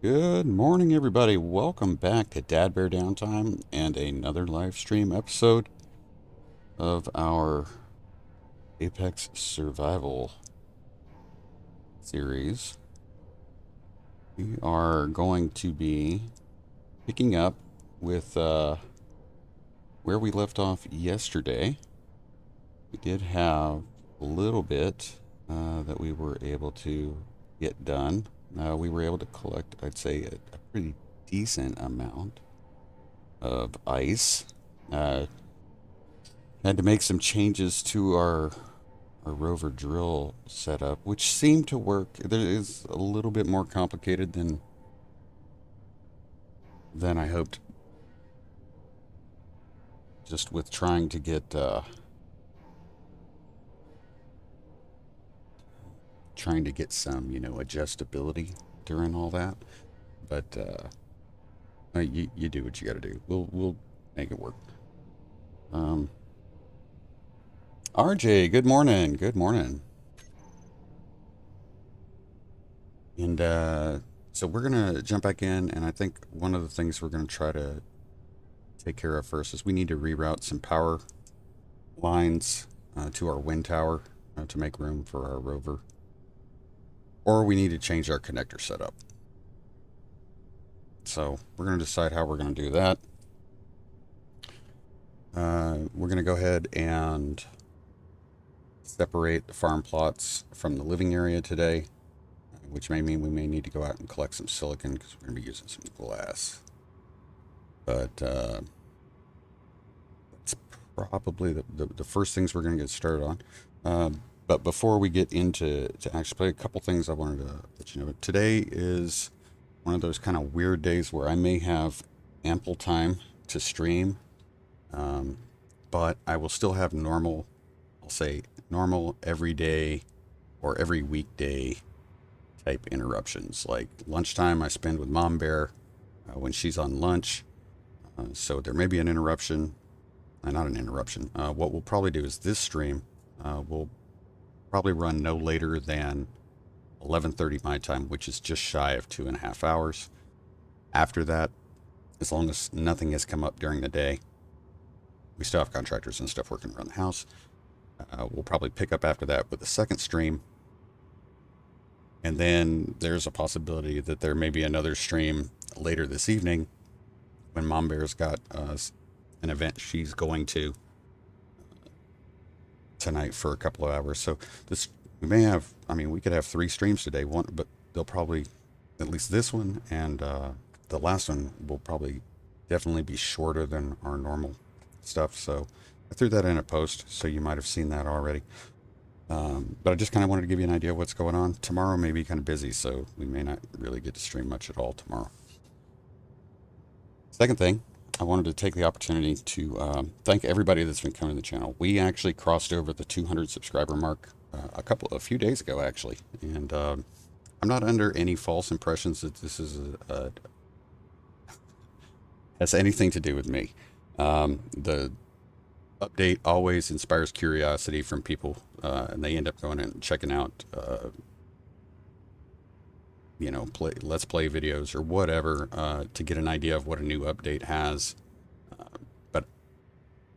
Good morning, everybody. Welcome back to Downtime and another live stream episode of our Apex Survival series. We are going to be picking up with where we left off yesterday. We did have a little bit that we were able to get done. We were able to collect, I'd say, a pretty decent amount of ice. Had to make some changes to our rover drill setup, which seemed to work. It is a little bit more complicated than I hoped. Just with trying to get some, adjustability during all that. But you do what you got to do. We'll make it work. RJ, good morning. Good morning. And so we're gonna jump back in, and I think one of the things we're gonna try to take care of first is we need to reroute some power lines to our wind tower to make room for our rover. Or we need to change our connector setup. So we're going to decide how we're going to do that. We're going to go ahead and separate the farm plots from the living area today, which may mean we may need to go out and collect some silicon because we're going to be using some glass. But that's probably the first things we're going to get started on. But before we get into actually a couple things I wanted to let you know. Today is one of those kind of weird days where I may have ample time to stream, but I will still have normal, I'll say normal everyday or every weekday type interruptions. Like lunchtime I spend with Mom Bear when she's on lunch. So there may be an interruption, not an interruption. What we'll probably do is this stream will probably run no later than 11:30 my time, which is just shy of 2.5 hours. After that, as long as nothing has come up during the day, we still have contractors and stuff working around the house. We'll probably pick up after that with the second stream. And then there's a possibility that there may be another stream later this evening when Mom Bear's got an event she's going to tonight for a couple of hours. So this we may have, we could have 3 streams today, but they'll probably, at least this one and the last one will probably definitely be shorter than our normal stuff. So I threw that in a post, so you might have seen that already. But I just kind of wanted to give you an idea of what's going on. Tomorrow may be kind of busy, so we may not really get to stream much at all tomorrow. Second thing, I wanted to take the opportunity to thank everybody that's been coming to the channel. We actually crossed over the 200 subscriber mark a few days ago, actually. And I'm not under any false impressions that this is has anything to do with me. The update always inspires curiosity from people, and they end up going and checking out, let's play videos or whatever to get an idea of what a new update has. But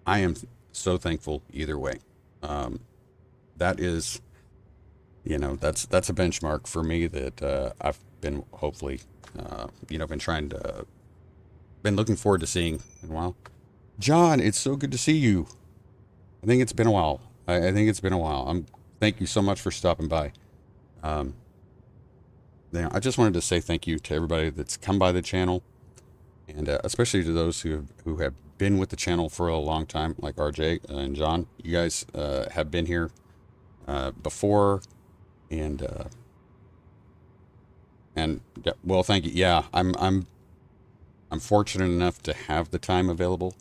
I am so thankful either way. That is, that's a benchmark for me that I've been hopefully, been looking forward to seeing in a while. John, it's so good to see you. I think it's been a while. I think it's been a while. Thank you so much for stopping by. I just wanted to say thank you to everybody that's come by the channel, and especially to those who have been with the channel for a long time, like RJ and John. You guys have been here before, and well, thank you. Yeah, I'm fortunate enough to have the time available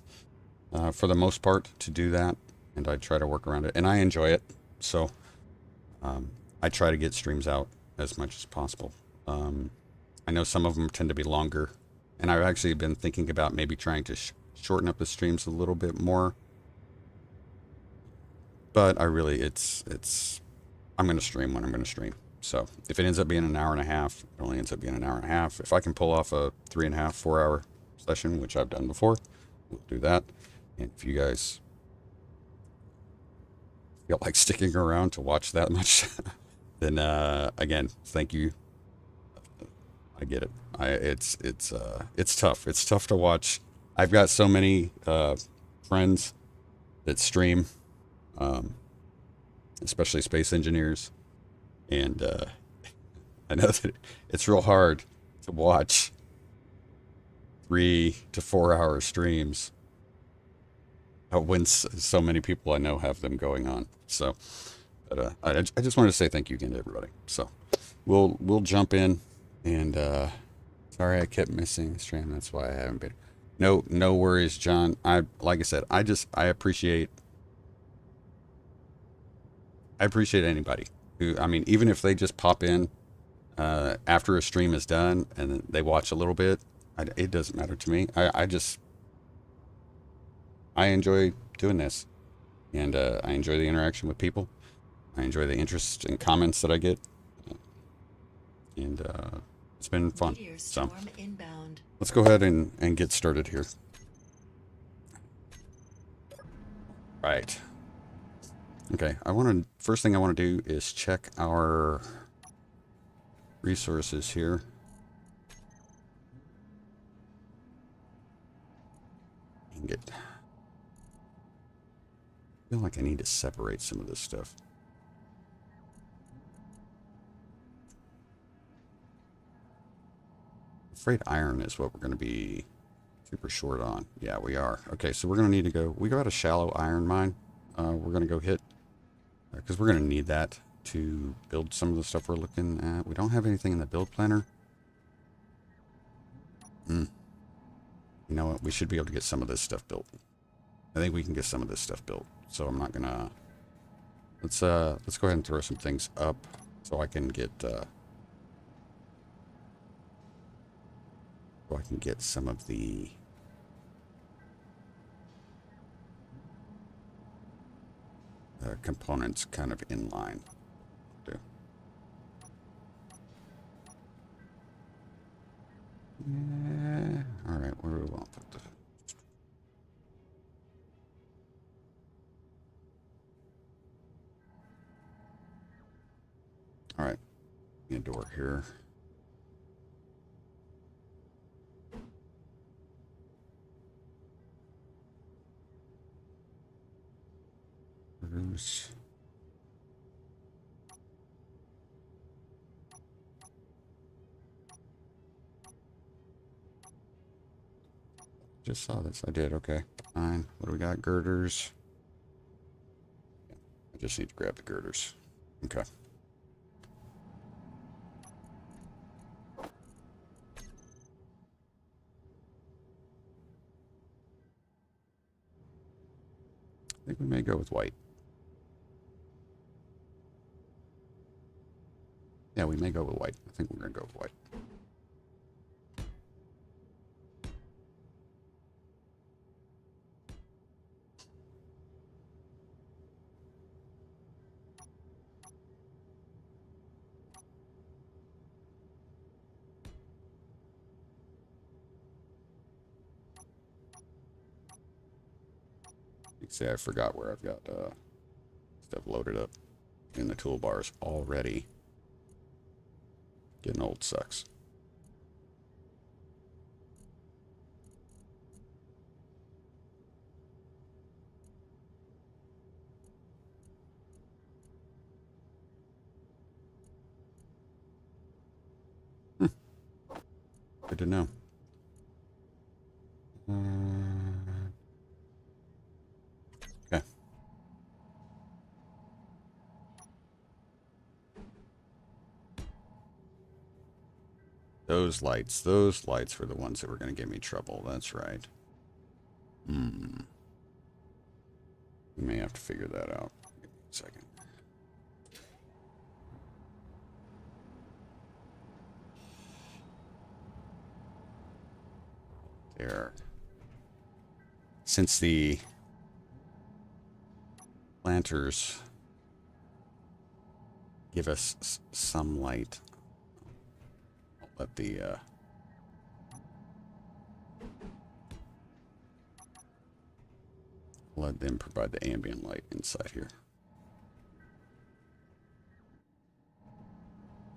for the most part to do that, and I try to work around it, and I enjoy it. So I try to get streams out as much as possible. I know some of them tend to be longer, and I've actually been thinking about maybe trying to shorten up the streams a little bit more. But I really, I'm going to stream when I'm going to stream. So if it ends up being an hour and a half, it only ends up being an hour and a half. If I can pull off a 3.5, 4 hour session, which I've done before, we'll do that. And if you guys feel like sticking around to watch that much, then again, thank you. I get it. It's tough. It's tough to watch. I've got so many friends that stream, um, especially SpaceEngineers, and I know that it's real hard to watch 3 to 4 hour streams when so many people I know have them going on. So, but I just wanted to say thank you again to everybody. So, we'll jump in, and sorry I kept missing the stream. That's why I haven't been. No worries, John. Like I said, I appreciate anybody who, I mean, even if they just pop in after a stream is done and they watch a little bit, it doesn't matter to me. I enjoy doing this, and I enjoy the interaction with people. I enjoy the interest and comments that I get, and it's been fun. So let's go ahead and get started here. Right. Okay, first thing I want to do is check our resources here. And I feel like I need to separate some of this stuff. I'm afraid iron is what we're going to be super short on. Yeah, we are. Okay, so we're going to need to go. We got a shallow iron mine. We're going to go hit, because we're going to need that to build some of the stuff we're looking at. We don't have anything in the build planner. You know what? We should be able to get some of this stuff built. I think we can get some of this stuff built. So I'm not gonna. Let's go ahead and throw some things up so I can get some of the components kind of in line. Yeah. All right. Where do we want to put the? All right. Need a door here. Produce. Just saw this. I did. Okay. Fine. What do we got? Girders. I just need to grab the girders. Okay. I think we may go with white. Yeah, we may go with white. I think we're going to go with white. You can see I forgot where I've got stuff loaded up in the toolbars already. Getting old sucks. Good to know. Okay. Those lights were the ones that were going to give me trouble. That's right. We may have to figure that out. Give me a second. There. Since the planters give us some light. I'll let the let them provide the ambient light inside here.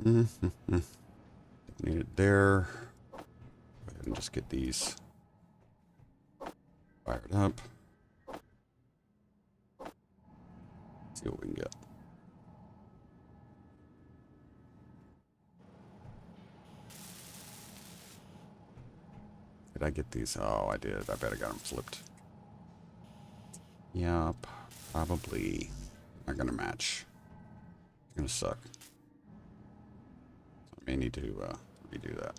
Need it there. Go ahead and just get these fired up. See what we can get. Did I get these? Oh, I did. I bet I got them flipped. Yup. Probably not going to match. It's going to suck. So I may need to redo that.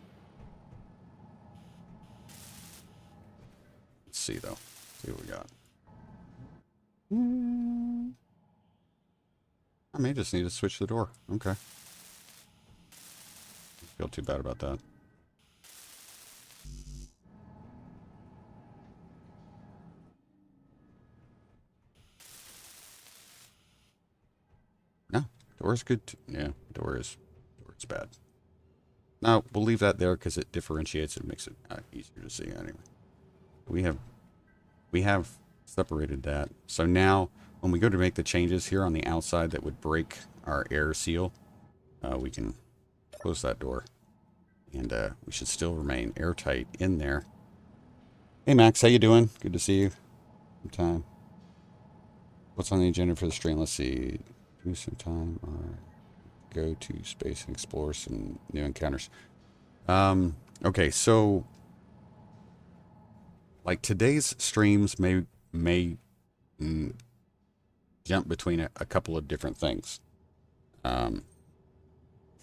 Let's see, though. See what we got. I may just need to switch the door. Okay. Don't feel too bad about that. No, door's good. Yeah, door is bad. Now we'll leave that there because it differentiates it, makes it easier to see. Anyway, we have separated that. So now when we go to make the changes here on the outside that would break our air seal, we can close that door, and we should still remain airtight in there. Hey Max, how you doing? Good to see you. Time. What's on the agenda for the stream? Let's see. Do some time or go to space and explore some new encounters. Okay, so like today's streams may jump between a couple of different things. For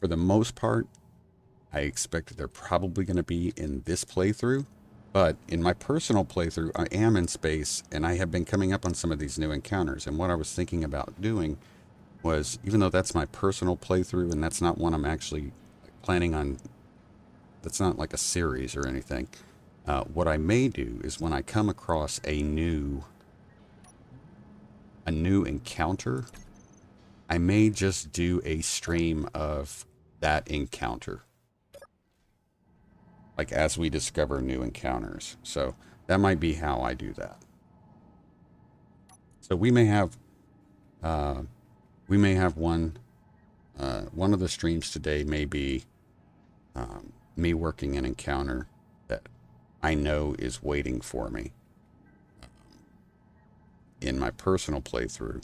the most part, I expect they're probably going to be in this playthrough, but in my personal playthrough, I am in space, and I have been coming up on some of these new encounters, and what I was thinking about doing was, even though that's my personal playthrough, and that's not one I'm actually planning on, that's not like a series or anything, what I may do is when I come across a new encounter, I may just do a stream of that encounter, like as we discover new encounters. So that might be how I do that. So we may have one of the streams today may be me working an encounter that I know is waiting for me in my personal playthrough.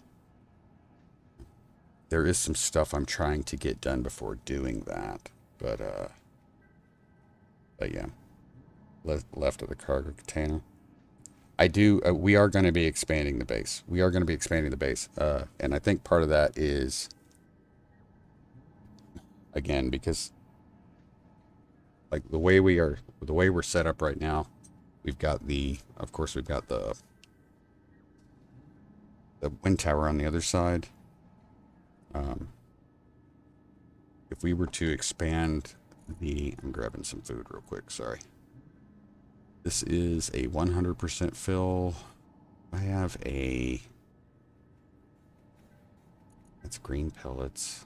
There is some stuff I'm trying to get done before doing that, but yeah, left of the cargo container. I do. We are going to be expanding the base. And I think part of that is, again, because like the way we're set up right now, we've got of course we've got the wind tower on the other side. If we were to expand I'm grabbing some food real quick, sorry. This is a 100% fill. I have that's green pellets.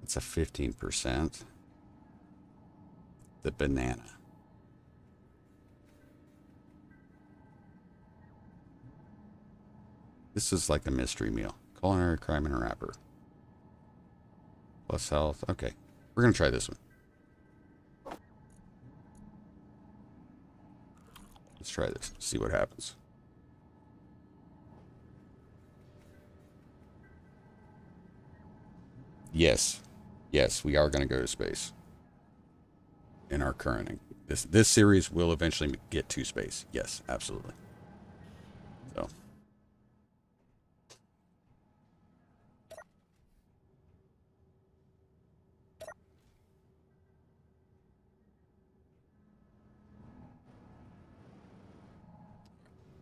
It's a 15%. The banana. This is like a mystery meal. Culinary crime in a wrapper. Plus health. Okay. We're going to try this one. Let's try this. See what happens. Yes. Yes, we are going to go to space. In our current... This series will eventually get to space. Yes, absolutely. So...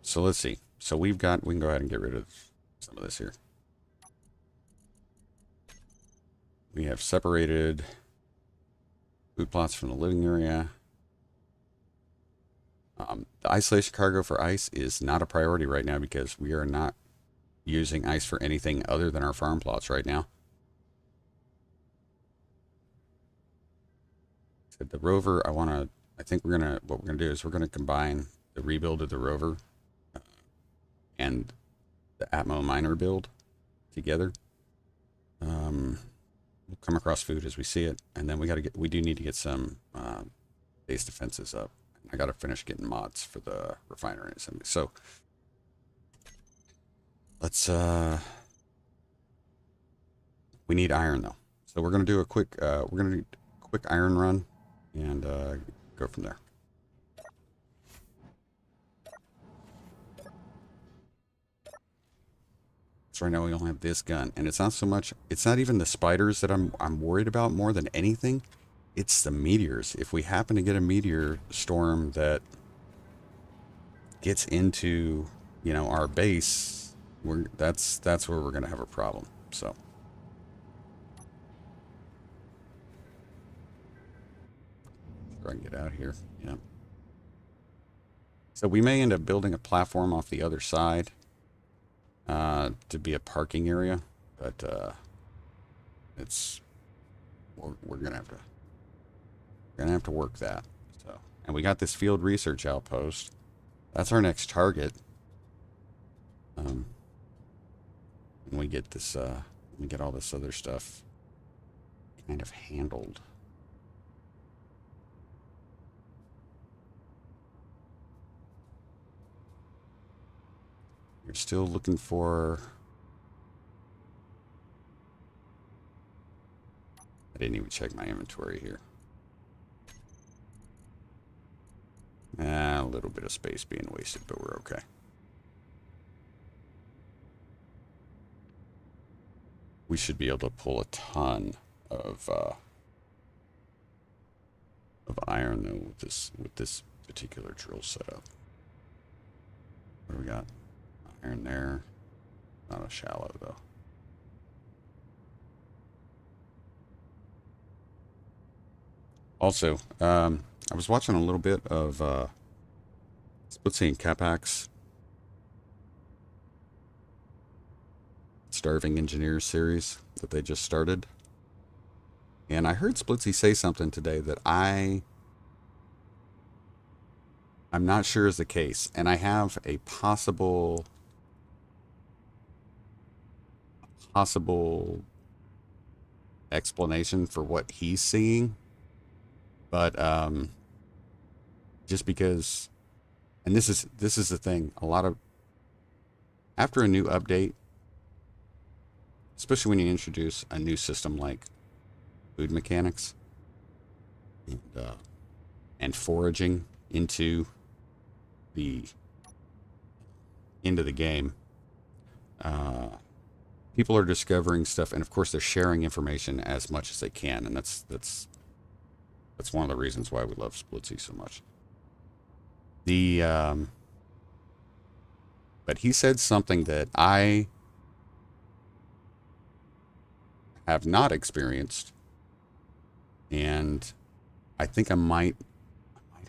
So let's see. So we can go ahead and get rid of some of this here. We have separated food plots from the living area. The isolation cargo for ice is not a priority right now because we are not using ice for anything other than our farm plots right now. So the rover, I think what we're gonna do is we're gonna combine the rebuild of the rover and the Atmo miner build together. We'll come across food as we see it, and then we do need to get some base defenses up. I got to finish getting mods for the refinery and something. So let's we need iron though. So we're gonna do a quick iron run and go from there. So right now we only have this gun, and it's not even the spiders that I'm worried about more than anything. It's the meteors. If we happen to get a meteor storm that gets into, our base, that's where we're gonna have a problem. So I can get out of here. Yeah. So we may end up building a platform off the other side to be a parking area, but we're gonna have to work that. So, and we got this field research outpost. That's our next target. And we get this, we get all this other stuff kind of handled. You're still looking for... I didn't even check my inventory here. A little bit of space being wasted, but we're okay. We should be able to pull a ton of iron though with this particular drill setup. What do we got? Iron there. Not a shallow though. Also, I was watching a little bit of SpaceEngineers Starving Engineers series that they just started. And I heard Splitsy say something today that I'm not sure is the case. And I have a possible explanation for what he's seeing. But just because, and this is the thing, after a new update, especially when you introduce a new system like food mechanics and foraging into the game, people are discovering stuff, and of course they're sharing information as much as they can, and that's one of the reasons why we love Splitsy so much. But he said something that I have not experienced, and I think I might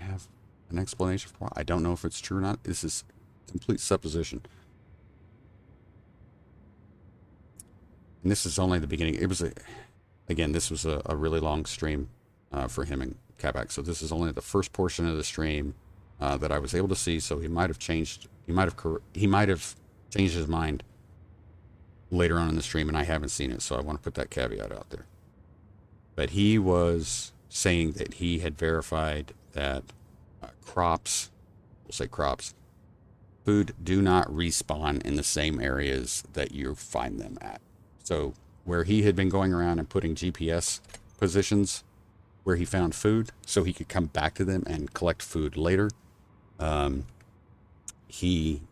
have an explanation for why. I don't know if it's true or not. This is complete supposition. And this is only the beginning. This was a really long stream for him and Kabak. So this is only the first portion of the stream that I was able to see. So he might have changed his mind later on in the stream, and I haven't seen it. So I want to put that caveat out there. But he was saying that he had verified that crops, food do not respawn in the same areas that you find them at. So where he had been going around and putting GPS positions where he found food so he could come back to them and collect food later, he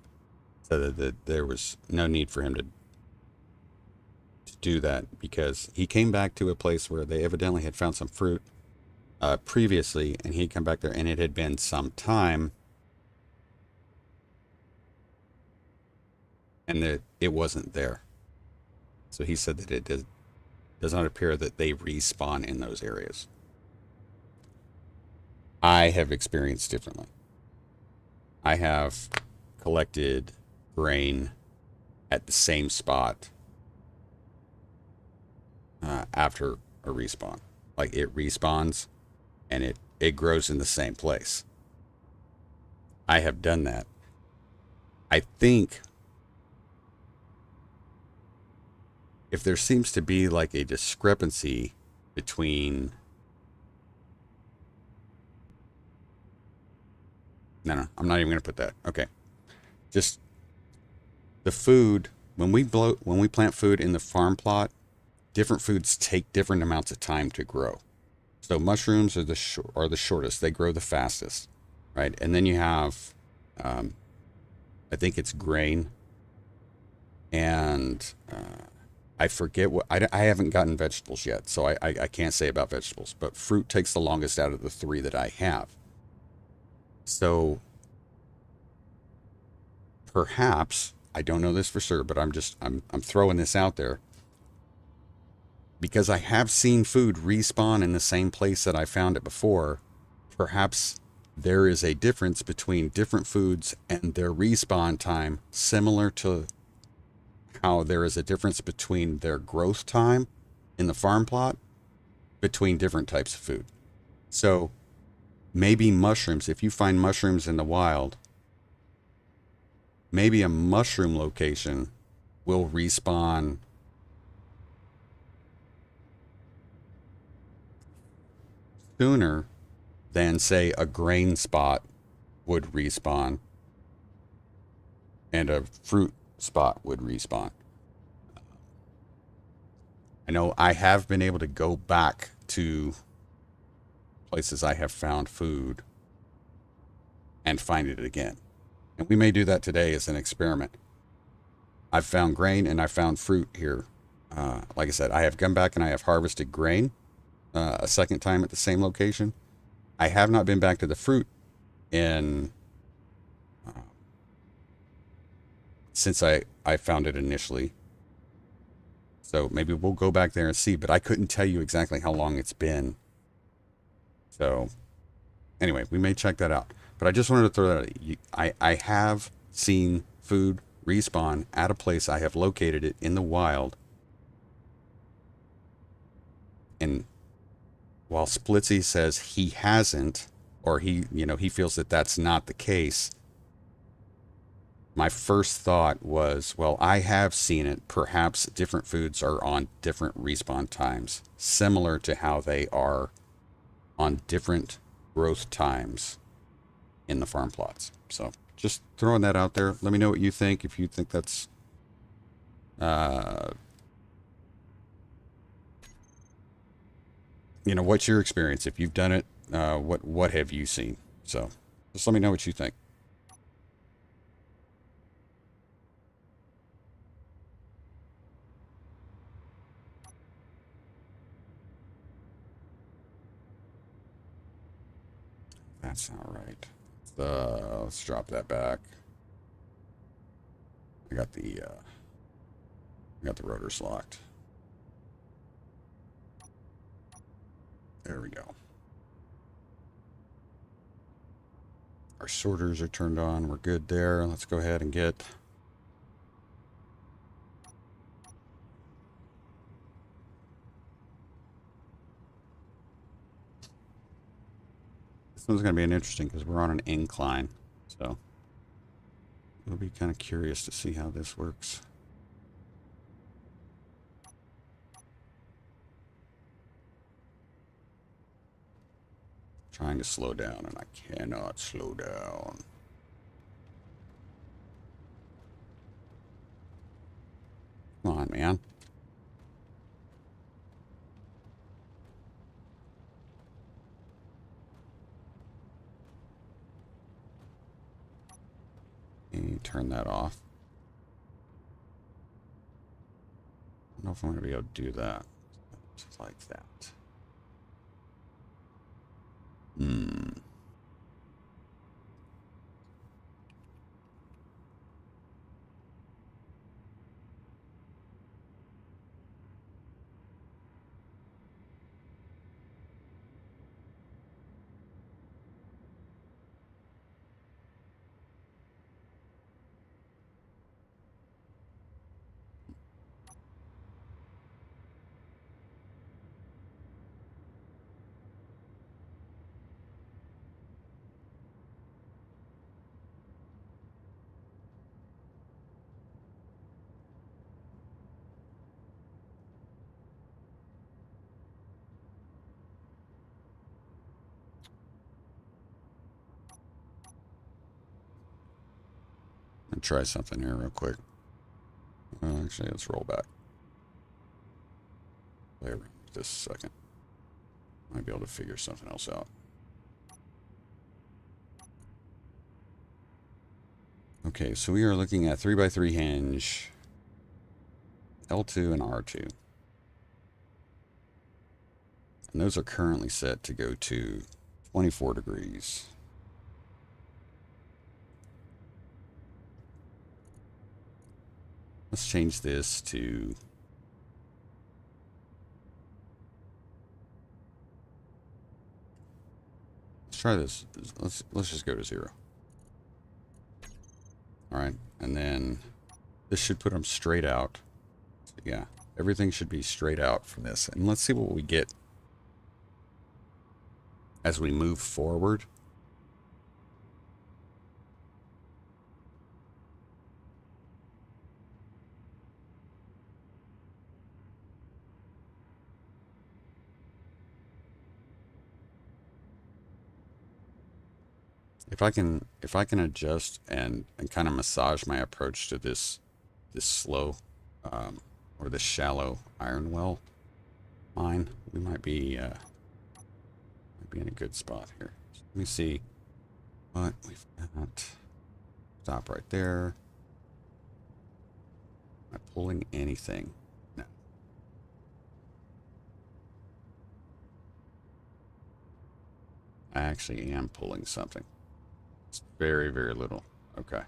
said that there was no need for him to do that, because he came back to a place where they evidently had found some fruit previously, and he'd come back there and it had been some time and that it wasn't there. So he said that it does not appear that they respawn in those areas. I have experienced differently. I have collected grain at the same spot after a respawn. Like, it respawns and it grows in the same place. I have done that. I think if there seems to be like a discrepancy between, no, I'm not even going to put that. Okay. Just the food, when we plant food in the farm plot, different foods take different amounts of time to grow. So mushrooms are the shortest. They grow the fastest, right? And then you have, I think it's grain, and I forget what I haven't gotten vegetables yet, so I can't say about vegetables. But fruit takes the longest out of the three that I have. So perhaps, I don't know this for sure, but I'm throwing this out there because I have seen food respawn in the same place that I found it before. Perhaps there is a difference between different foods and their respawn time, similar to how there is a difference between their growth time in the farm plot between different types of food. So maybe mushrooms, if you find mushrooms in the wild, maybe a mushroom location will respawn sooner than, say, a grain spot would respawn and a fruit spot would respawn. I know I have been able to go back to places I have found food and find it again. And we may do that today as an experiment. I've found grain and I found fruit here. Like I said, I have come back and I have harvested grain a second time at the same location. I have not been back to the fruit in since I found it initially. So maybe we'll go back there and see, but I couldn't tell you exactly how long it's been. So anyway, we may check that out. But I just wanted to throw that out. I have seen food respawn at a place. I have located it in the wild. And while Splitsy says he hasn't, or he feels that that's not the case, my first thought was, well, I have seen it. Perhaps different foods are on different respawn times, similar to how they are on different growth times in the farm plots. So just throwing that out there. Let me know what you think. If you think that's what's your experience? If you've done it, what have you seen? So just let me know what you think. That's not right. Let's drop that back. I got the rotors locked. There we go. Our sorters are turned on. We're good there. Let's go ahead and get this one's going to be an interesting because we're on an incline. So it'll be kind of curious to see how this works. Trying to slow down and I cannot slow down. Come on, man. Turn that off. I don't know if I'm going to be able to do that. Just like that. try something here real quick. Actually, let's roll back. Play around with this a second. Might be able to figure something else out. Okay, so we are looking at 3x3 hinge, L2 and R2. And those are currently set to go to 24 degrees. Let's change this to try this. Let's just go to 0. All right, and then this should put them straight out. So yeah, everything should be straight out from this. And let's see what we get as we move forward. If I can adjust and kind of massage my approach to this slow or this shallow iron well mine, we might be in a good spot here. So let me see what we've got. Stop right there. Am I pulling anything? No. I actually am pulling something. It's very, very little. Okay.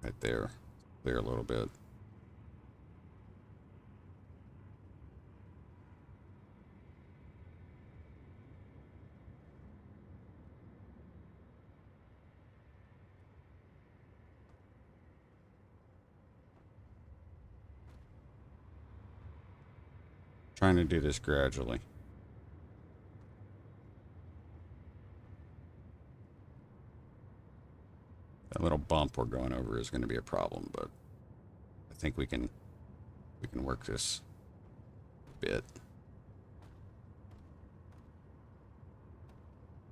Right there. Clear a little bit. Trying to do this gradually. That little bump we're going over is going to be a problem, but I think we can work this a bit.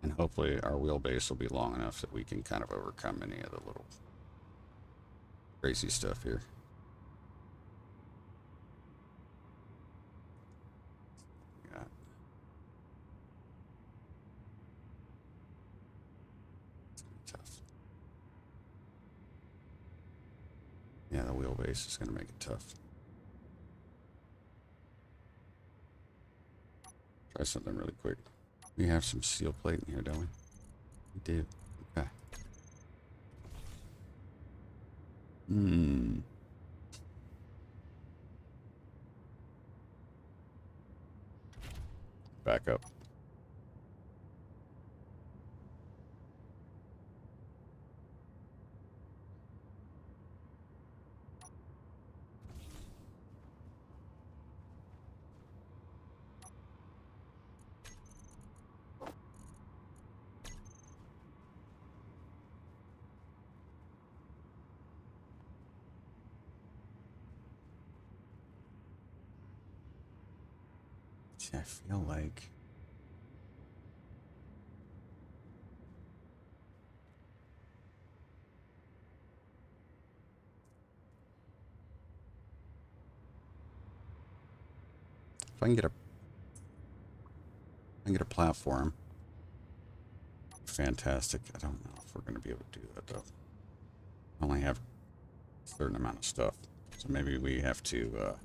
And hopefully our wheelbase will be long enough that we can kind of overcome any of the little crazy stuff here. Yeah, the wheelbase is going to make it tough. Try something really quick. We have some steel plate in here, don't we? We do. Okay. Back up. I feel like if I can get a platform, fantastic. I don't know if we're going to be able to do that though. I only have a certain amount of stuff, so maybe we have to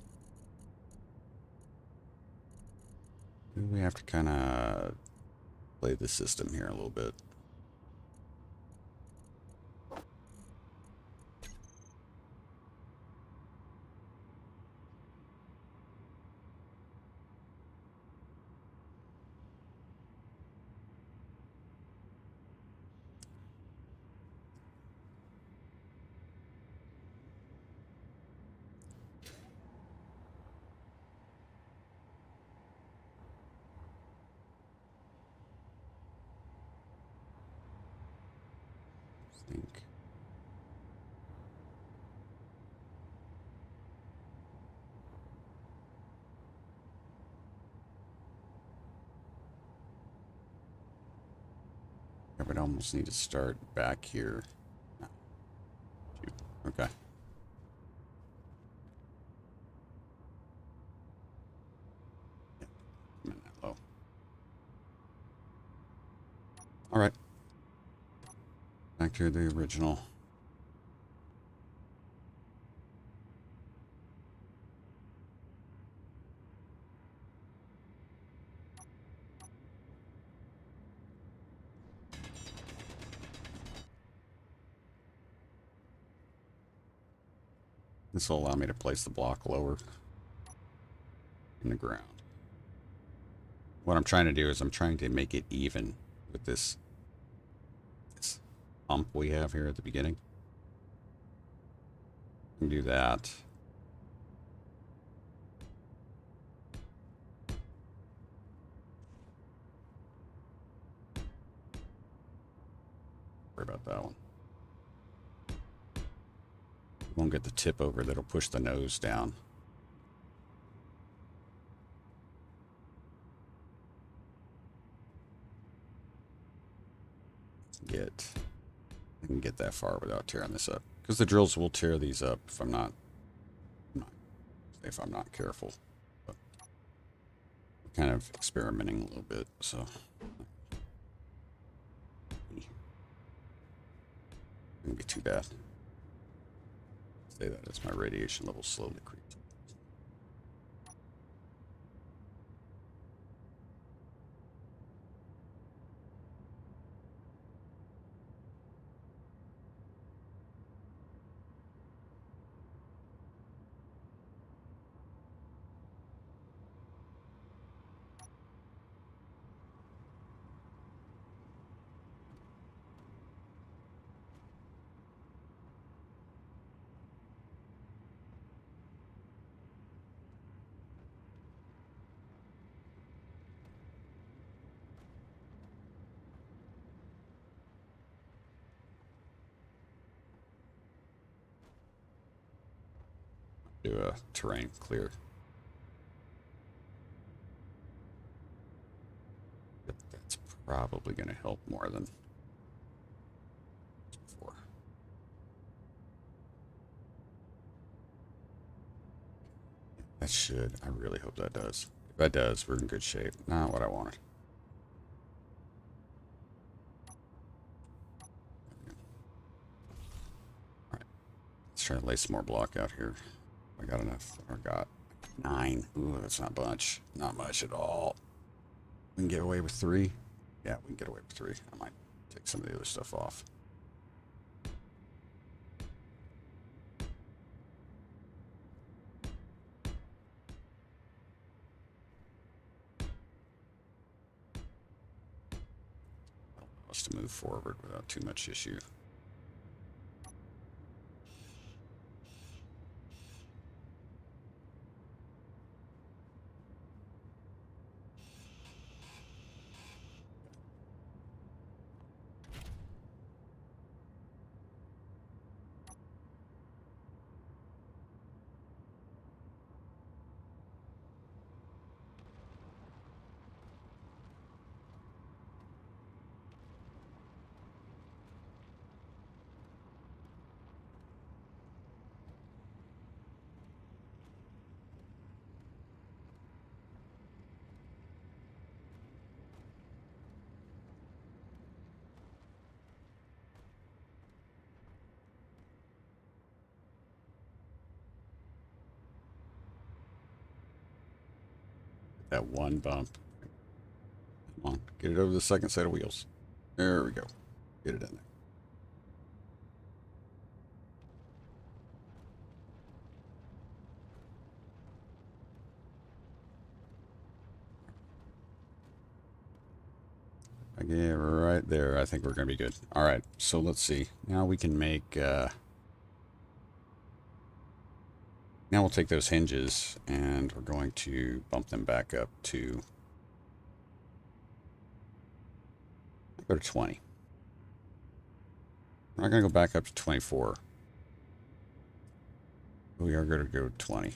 kind of play the system here a little bit. Think. but I almost need to start back here. Okay. I'm in that low. All right. Back to the original. This will allow me to place the block lower in the ground. What I'm trying to do is I'm trying to make it even with this hump we have here at the beginning. I can do that. Worry about that one. Won't get the tip over that'll push the nose down. I can get that far without tearing this up, because the drills will tear these up if I'm not careful. But we're kind of experimenting a little bit, so it wouldn't be too bad. Say that as my radiation level slowly creeps. Do a terrain clear. That's probably going to help more than before. That should. I really hope that does. If that does, we're in good shape. Not what I wanted. All right. Let's try to lay some more block out here. I got enough. I got 9. Ooh, that's not much. Not much at all. We can get away with 3. Yeah, we can get away with 3. I might take some of the other stuff off. Allow us to move forward without too much issue. That one bump. Come on, get it over the second set of wheels. There we go. Get it in there. Okay, right there. I think we're going to be good. All right, so let's see. Now we can make... now we'll take those hinges, and we're going to bump them back up to... Go to 20. We're not going to go back up to 24. We are going to go to 20.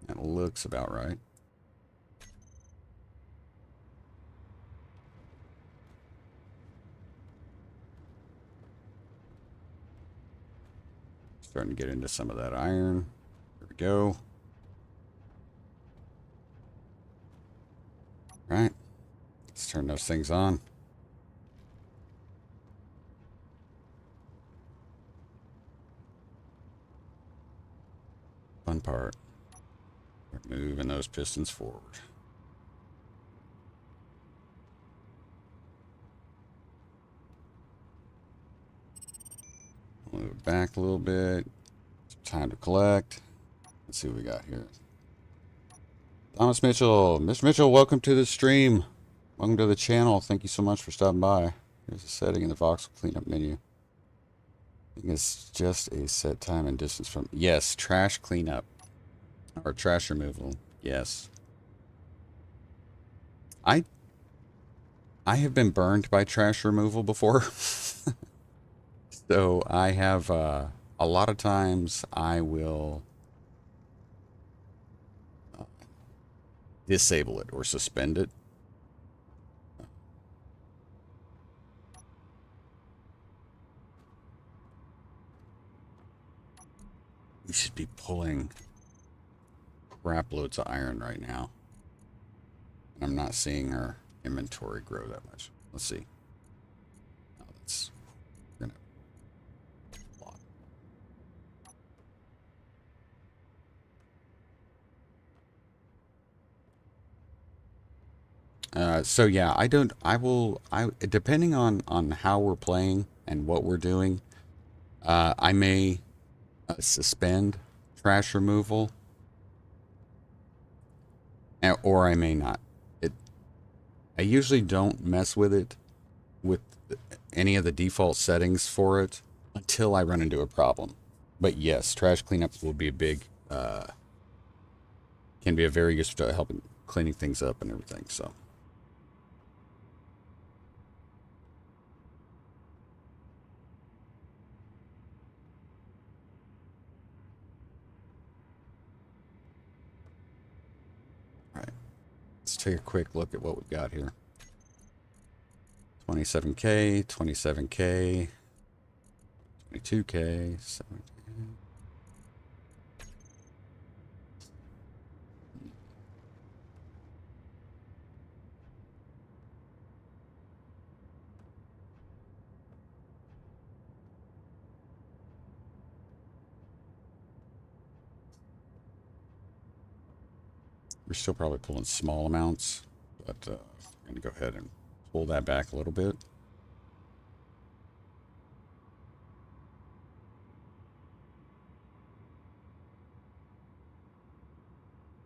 That looks about right. Starting to get into some of that iron. There we go. All right. Let's turn those things on. Fun part. We're moving those pistons forward. Move it back a little bit. Time to collect. Let's see what we got here. Thomas Mitchell. Mr. Mitchell, welcome to the stream. Welcome to the channel. Thank you so much for stopping by. Here's a setting in the voxel cleanup menu. I think it's just a set time and distance from... Yes, trash cleanup. Or trash removal. Yes. I have been burned by trash removal before. So I have... a lot of times I will... disable it or suspend it. We should be pulling crap loads of iron right now. And I'm not seeing our inventory grow that much. Let's see. No, that's... We're gonna... So yeah, depending on how we're playing and what we're doing, I may suspend trash removal, or I may not. I usually don't mess with it with any of the default settings for it until I run into a problem. But yes, trash cleanups will be a big, can be a very useful to helping cleaning things up and everything. So. Let's take a quick look at what we've got here. 27K, 27K, 22K, 7K. We're still probably pulling small amounts, but I'm going to go ahead and pull that back a little bit.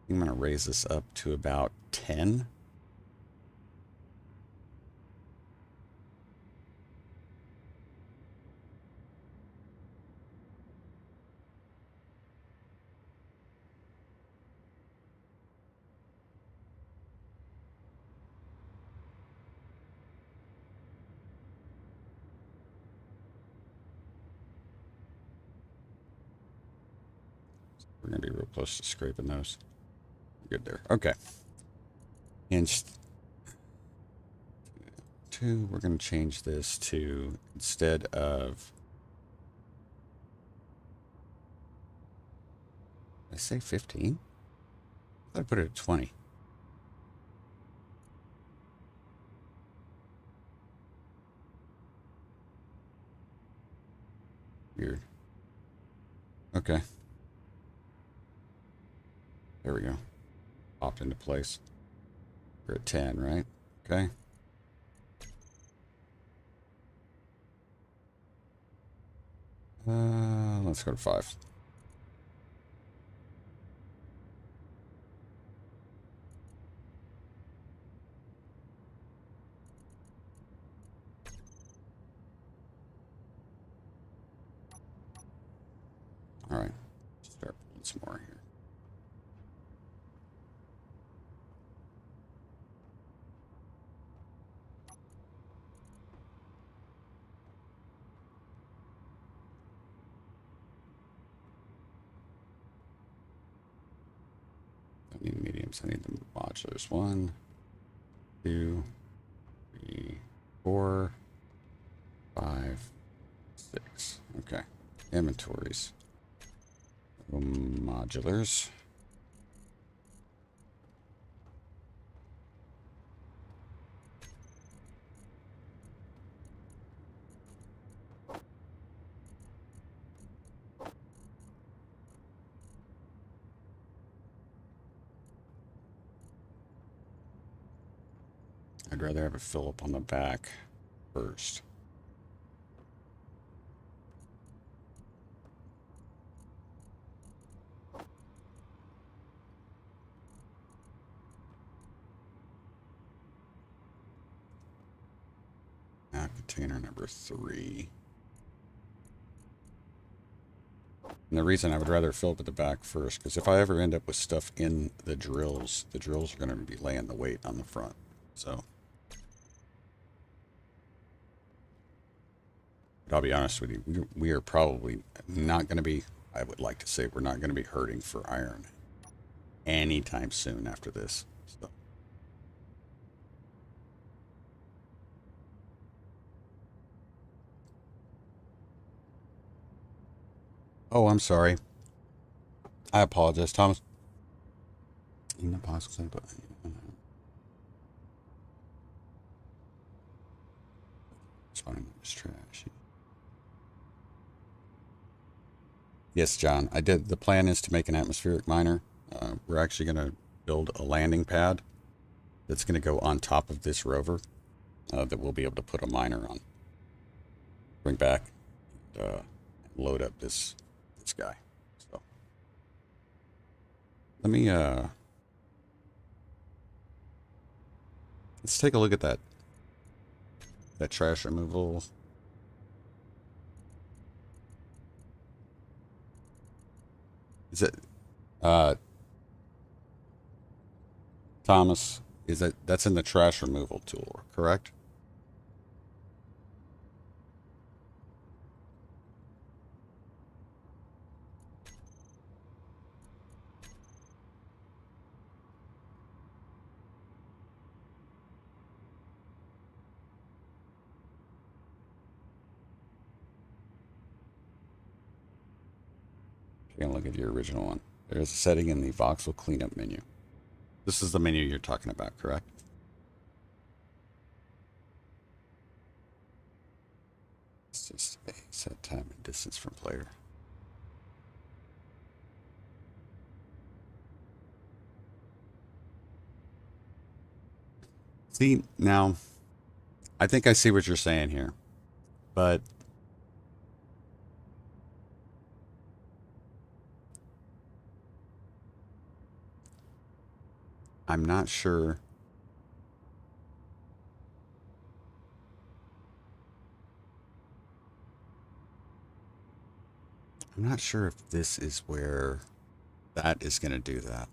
I'm going to raise this up to about 10. We're going to be real close to scraping those. Good there. Okay. Inch 2, we're going to change this to, instead of, did I say 15? I thought I put it at 20. Weird. Okay. There we go. Popped into place. We're at 10, right? Okay. Let's go to 5. All right. Start pulling some more here. I need mediums. I need the modulars. 1, 2, 3, 4, 5, 6. Okay. Inventories. Modulars. I'd rather have it fill up on the back first. Now container number 3. And the reason I would rather fill up at the back first, because if I ever end up with stuff in the drills are going to be laying the weight on the front. So, but I'll be honest with you, we are probably not going to be, I would like to say, we're not going to be hurting for iron anytime soon after this. So. Oh, I'm sorry. I apologize, Thomas. In the possible, but it's fine. It's trash. Yes, John. I did. The plan is to make an atmospheric miner. We're actually going to build a landing pad that's going to go on top of this rover that we'll be able to put a miner on. Bring back and load up this guy. So let me let's take a look at that trash removal. Is it Thomas, is that's in the trash removal tool, correct? You're gonna look at your original one. There's a setting in the voxel cleanup menu. This is the menu you're talking about, correct? It's just a set time and distance from player. See, now, I think I see what you're saying here, but I'm not sure. I'm not sure if this is where that is going to do that.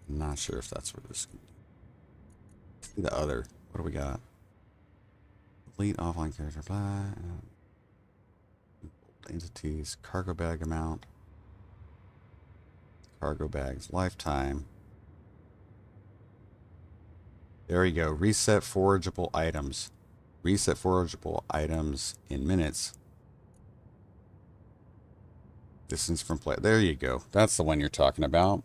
I'm not sure if that's what this is going to do. The other, what do we got? Delete offline character, blah. Entities, cargo bag amount, cargo bags, lifetime. There you go. Reset forageable items. Reset forageable items in minutes. Distance from play. There you go. That's the one you're talking about.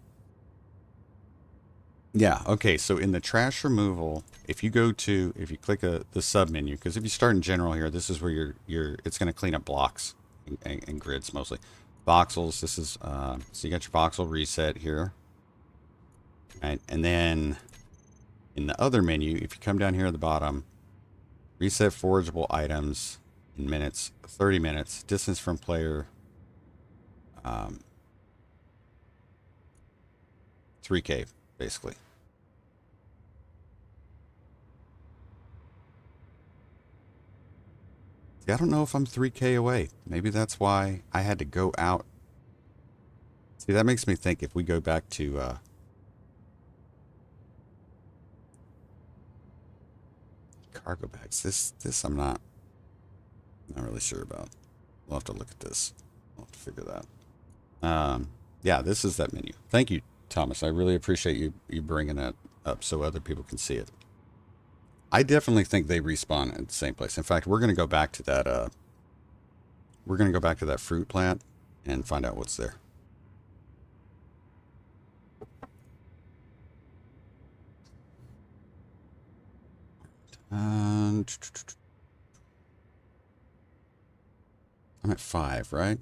Yeah, okay, so in the trash removal, if you click the sub menu, because if you start in general here, this is where it's going to clean up blocks and grids mostly. Voxels, this is, so you got your voxel reset here. Right, and then in the other menu, if you come down here at the bottom, reset forageable items in minutes, 30 minutes, distance from player, 3K, basically. See, I don't know if I'm 3K away. Maybe that's why I had to go out. See, that makes me think if we go back to cargo bags, this I'm not really sure about. We'll have to look at this. We'll have to figure that. Yeah, this is that menu. Thank you, Thomas. I really appreciate you bringing that up so other people can see it. I definitely think they respawn at the same place. In fact, we're going to go back to that, we're going to go back to that fruit plant and find out what's there. And I'm at 5, right?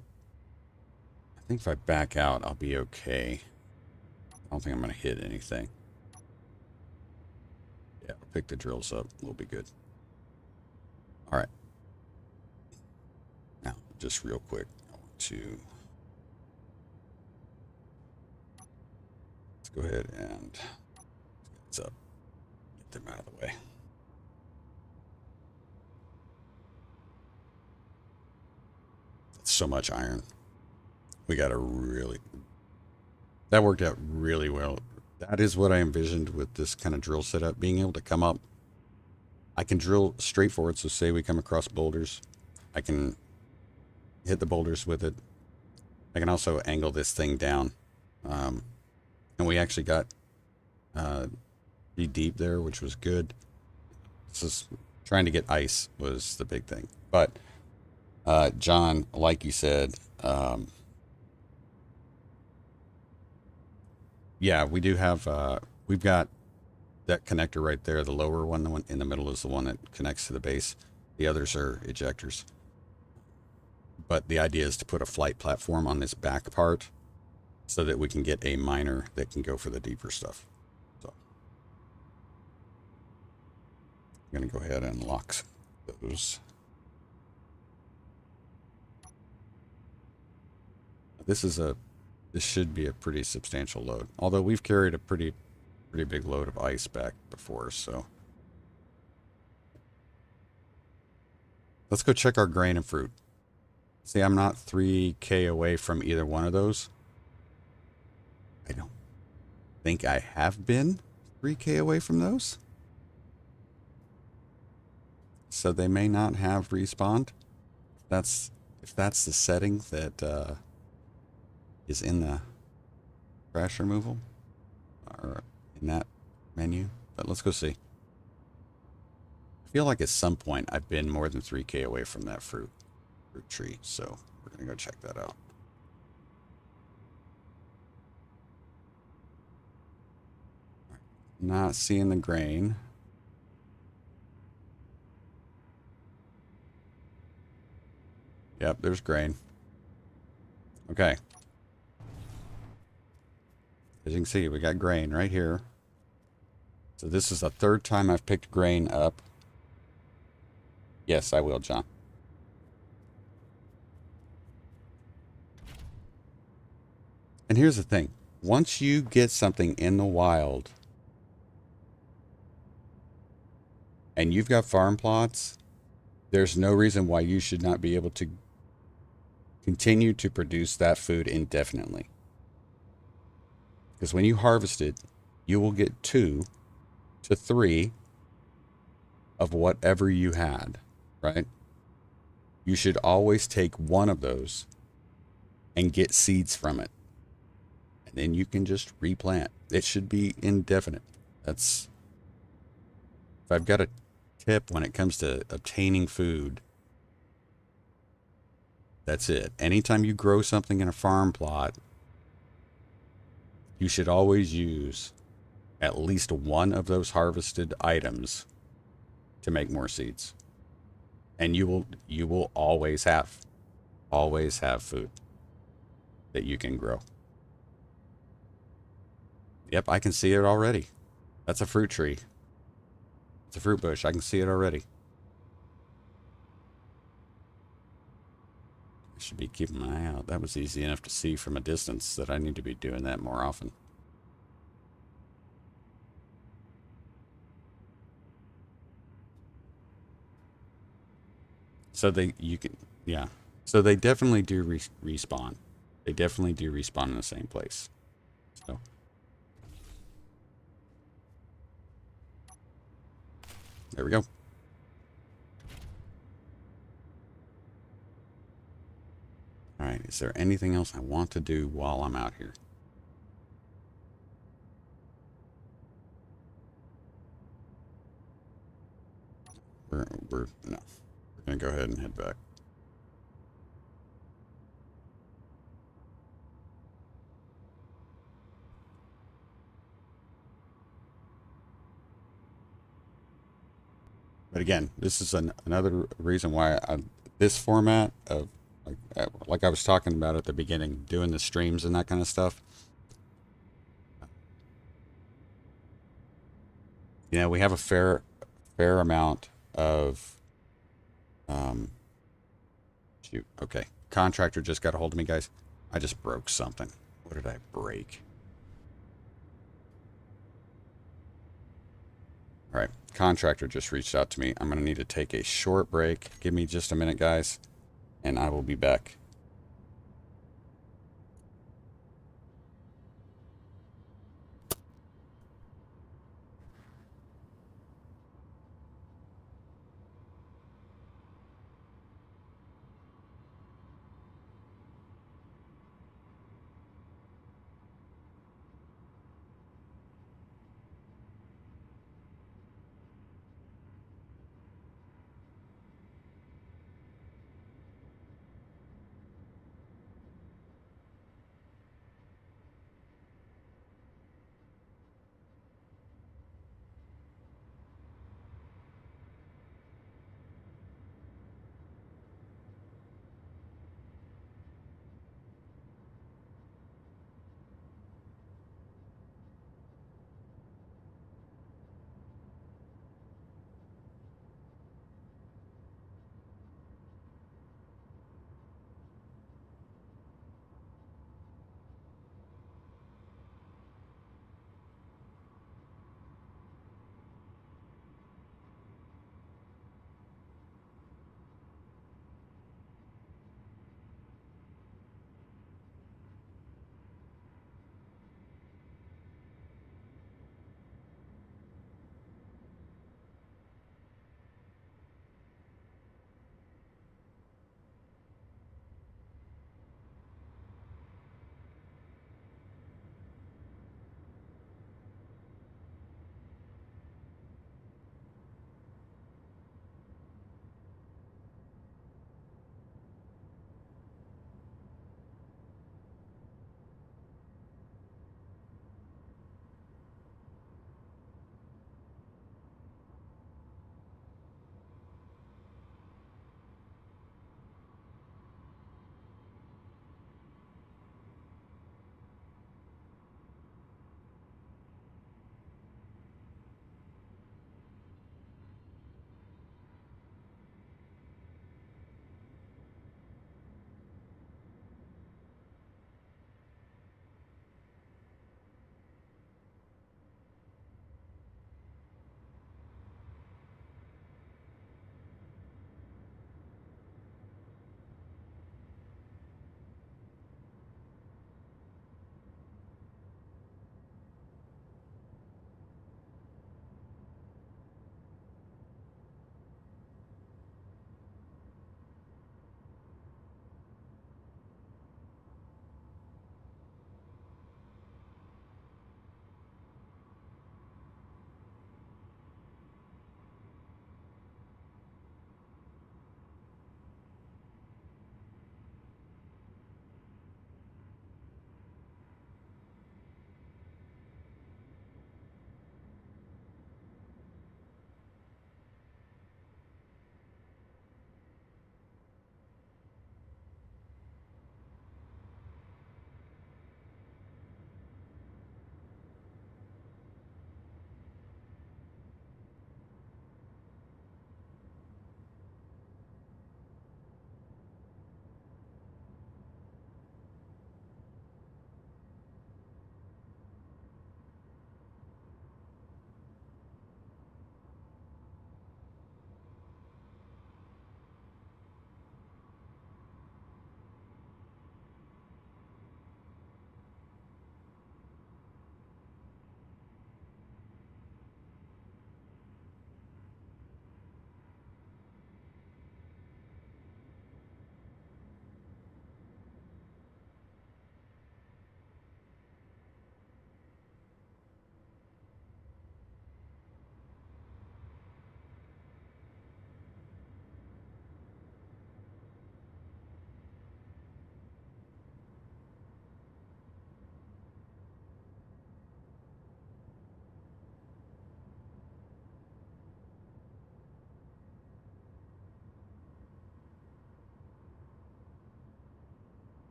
I think if I back out, I'll be okay. I don't think I'm going to hit anything. Yeah, I'll pick the drills up. We'll be good. All right. Now, just real quick, I want to... Let's go ahead and... What's up? Get them out of the way. That's so much iron. We got to really... That worked out really well. That is what I envisioned with this kind of drill setup. Being able to come up. I can drill straight forward. So say we come across boulders. I can hit the boulders with it. I can also angle this thing down. And we actually got pretty deep there, which was good. This is trying to get ice was the big thing. But John, like you said, yeah, we do have, we've got that connector right there. The lower one, the one in the middle is the one that connects to the base. The others are ejectors. But the idea is to put a flight platform on this back part so that we can get a miner that can go for the deeper stuff. So I'm going to go ahead and lock those. This should be a pretty substantial load. Although we've carried a pretty big load of ice back before, so. Let's go check our grain and fruit. See, I'm not 3K away from either one of those. I don't think I have been 3K away from those. So they may not have respawned. If that's the setting that is in the trash removal or in that menu. But let's go see. I feel like at some point I've been more than 3K away from that fruit tree, so we're gonna go check that out. Not seeing the grain. Yep, there's grain. Okay. As you can see, we got grain right here. So this is the third time I've picked grain up. Yes, I will, John. And here's the thing. Once you get something in the wild and you've got farm plots, there's no reason why you should not be able to continue to produce that food indefinitely. Because when you harvest it, you will get 2 to 3 of whatever you had, right? You should always take one of those and get seeds from it. And then you can just replant. It should be indefinite. If I've got a tip when it comes to obtaining food, that's it. Anytime you grow something in a farm plot, you should always use at least one of those harvested items to make more seeds. And you will always have food that you can grow. Yep, I can see it already. That's a fruit tree. It's a fruit bush. I can see it already. I should be keeping my eye out. That was easy enough to see from a distance that I need to be doing that more often. So So they definitely do respawn. They definitely do respawn in the same place. So. There we go. All right, is there anything else I want to do while I'm out here? we're no, we're gonna go ahead and head back. But again, this is another reason why this format of like I was talking about at the beginning, doing the streams and that kind of stuff. You know, we have a fair amount of shoot. Okay, contractor just got a hold of me, guys. I just broke something. What did I break? All right, contractor just reached out to me. I'm gonna need to take a short break. Give me just a minute, guys, and I will be back.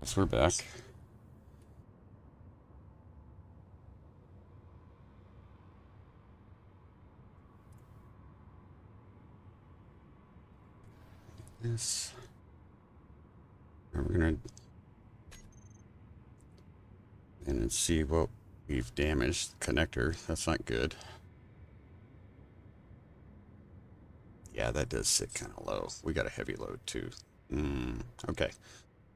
Yes, we're back. This. And we're gonna and see what we've damaged. The connector. That's not good. Yeah, that does sit kind of low. We got a heavy load too. Okay.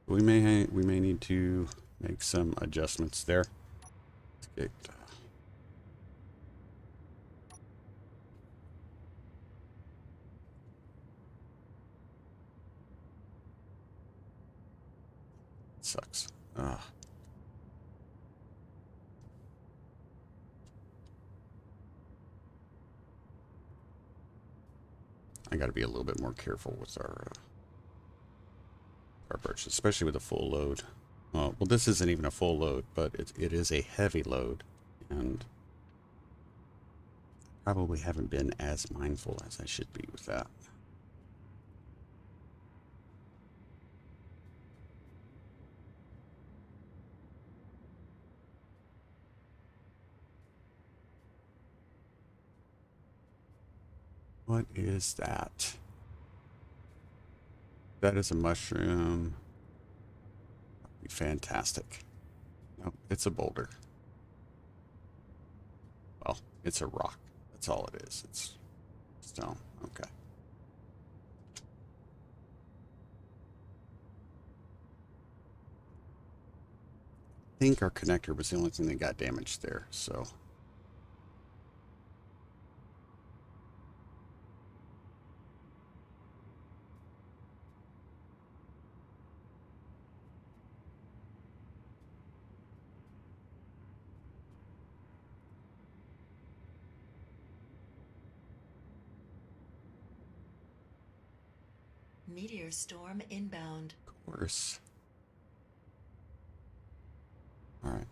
We may need to make some adjustments there. Let's get, sucks. I got to be a little bit more careful with our purchase, especially with a full load. Well, this isn't even a full load, but it is a heavy load, and probably haven't been as mindful as I should be with that. What is that? That is a mushroom. Fantastic. No, it's a boulder. Well, it's a rock. That's all it is. It's stone. Okay. I think our connector was the only thing that got damaged there, so. Meteor storm inbound. Of course. All right.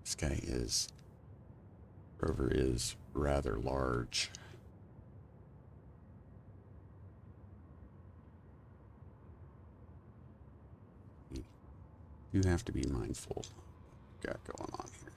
This guy is, rover is rather large. You have to be mindful of what got going on here.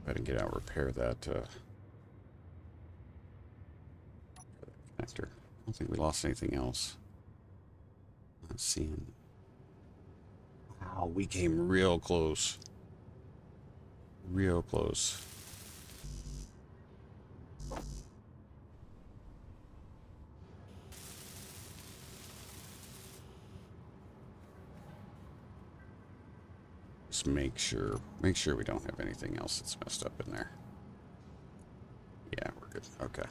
Go ahead and get out, repair that connector. I don't think we lost anything else. Not seeing. Wow, we came real close. Real close. Just make sure we don't have anything else that's messed up in there. Yeah, we're good. Okay.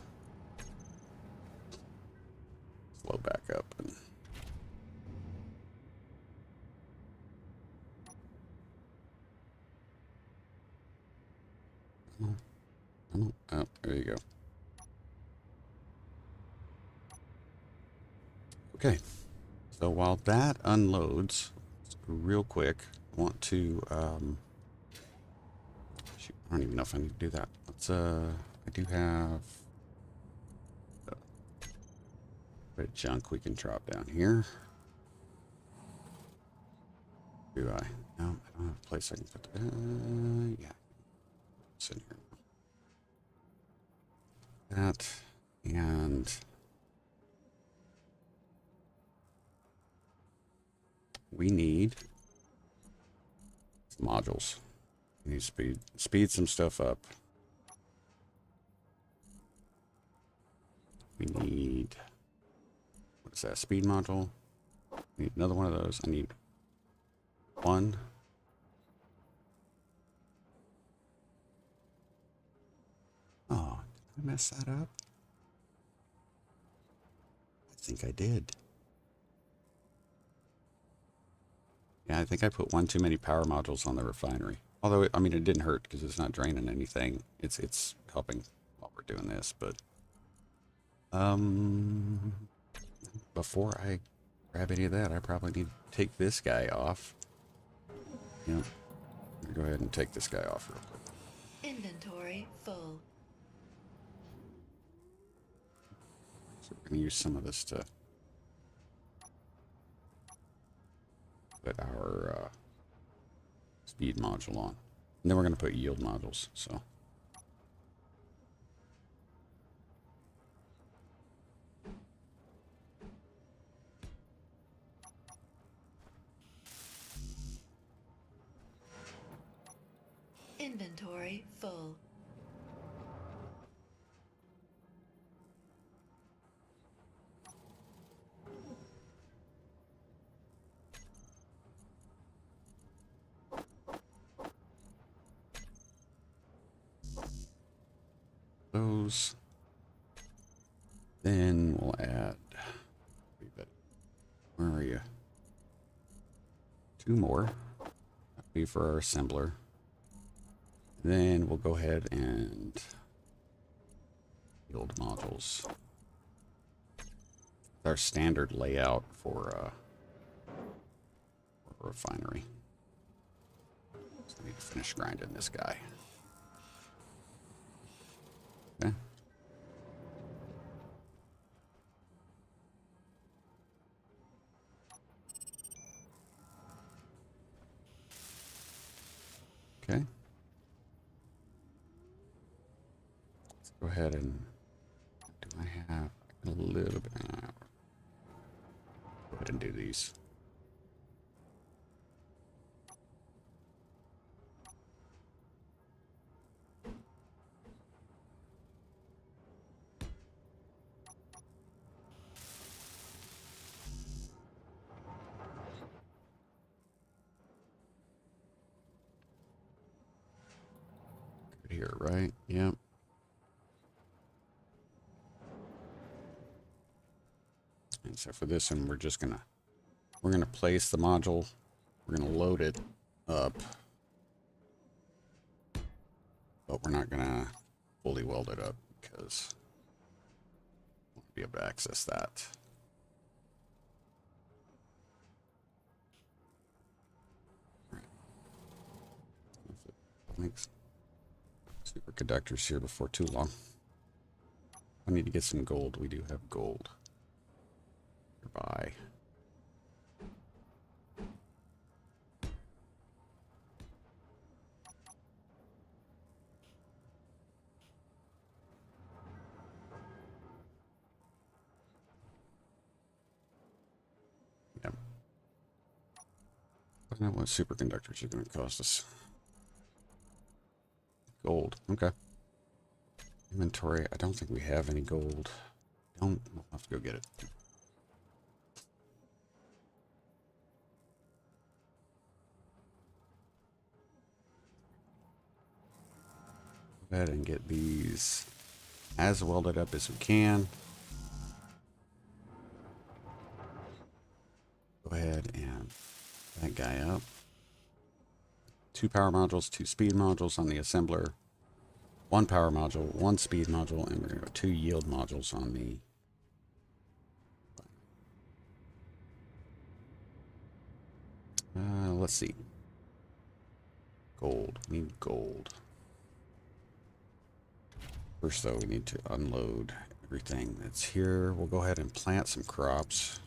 Slow back up and oh, there you go. Okay. So while that unloads, real quick, I want to shoot, I don't even know if I need to do that. Let's I do have a bit of junk we can drop down here. Do I? No, I don't have a place I can put yeah. It's in here. That and we need modules. We need to speed some stuff up. We need, what is that, speed module? We need another one of those. I need one. Oh, I I mess that up? I think I did. Yeah, I think I put one too many power modules on the refinery. Although, I mean, it didn't hurt because it's not draining anything. It's helping while we're doing this, but before I grab any of that, I probably need to take this guy off. Yeah, go ahead and take this guy off real quick. Inventory full. So we're going to use some of this to put our speed module on. And then we're going to put yield modules, so. Inventory full. Those. Then we'll add, where are you? 2 more. That'll be for our assembler. Then we'll go ahead and build modules. Our standard layout for a refinery. So I need to finish grinding this guy. Okay. Okay. Let's go ahead and do I have a little bit? Go ahead and do these. Good here, right? Yep. And so for this one, we're gonna place the module. We're gonna load it up, but we're not gonna fully weld it up because we won't be able to access that. Makes superconductors here before too long. I need to get some gold. We do have gold nearby. Yep. I don't know what superconductors are going to cost us. Gold. Okay. Inventory. I don't think we have any gold. We'll have to go get it. Go ahead and get these as welded up as we can. Go ahead and that guy up. 2 power modules, 2 speed modules on the assembler, 1 power module, 1 speed module, and we're going to go 2 yield modules on the. Let's see. Gold. We need gold. First, though, we need to unload everything that's here. We'll go ahead and plant some crops.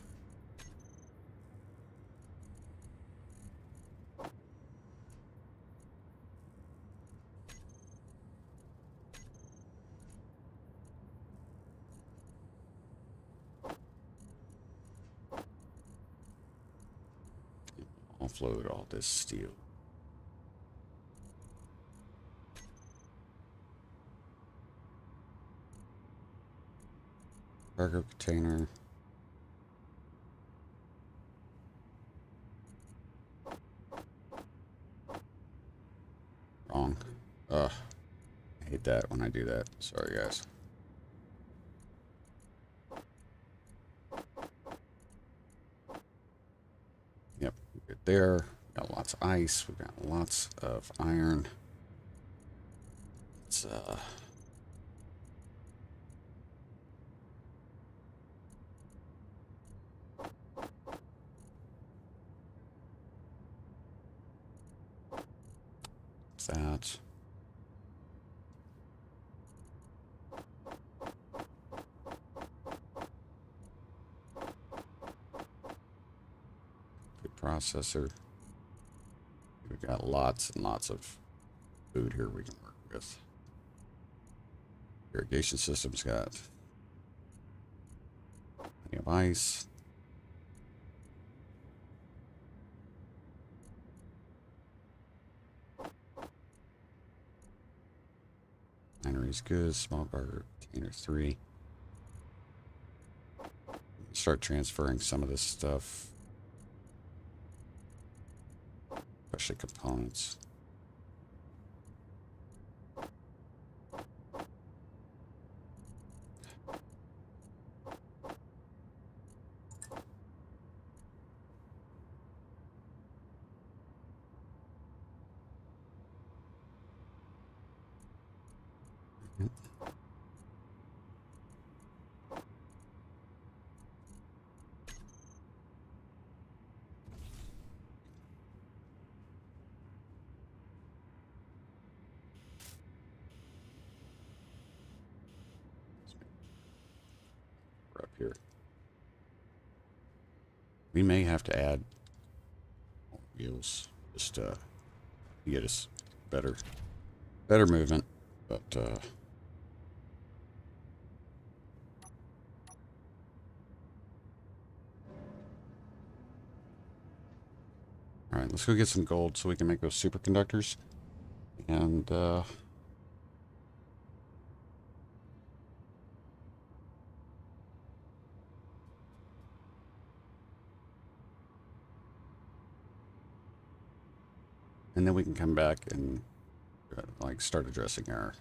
Offload all this steel. Cargo container. Wrong. I hate that when I do that. Sorry, guys. there. Got lots of ice. We've got lots of iron. It's that. Food processor. We've got lots and lots of food here we can work with. Irrigation system's got plenty of ice. Winery's good. Small bar container 3. Start transferring some of this stuff, especially components. We're up here. We may have to add more wheels just to get us better movement, but all right, let's go get some gold so we can make those superconductors. And then we can come back and like start addressing our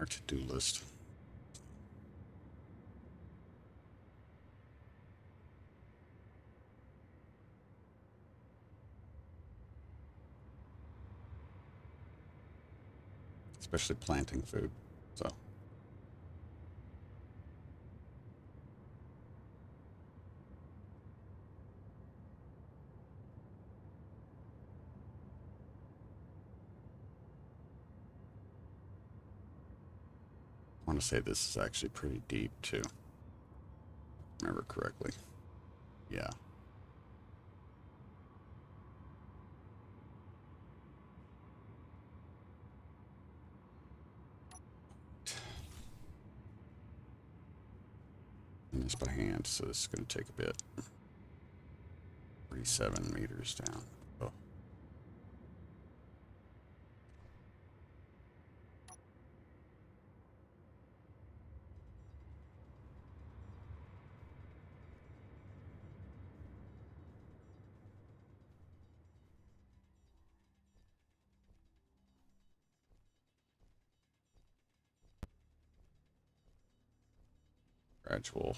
to-do list. Especially planting food. So I want to say this is actually pretty deep too. Remember correctly. Yeah. And this by hand, so this is going to take a bit. 37 meters down. Oh. Gradual.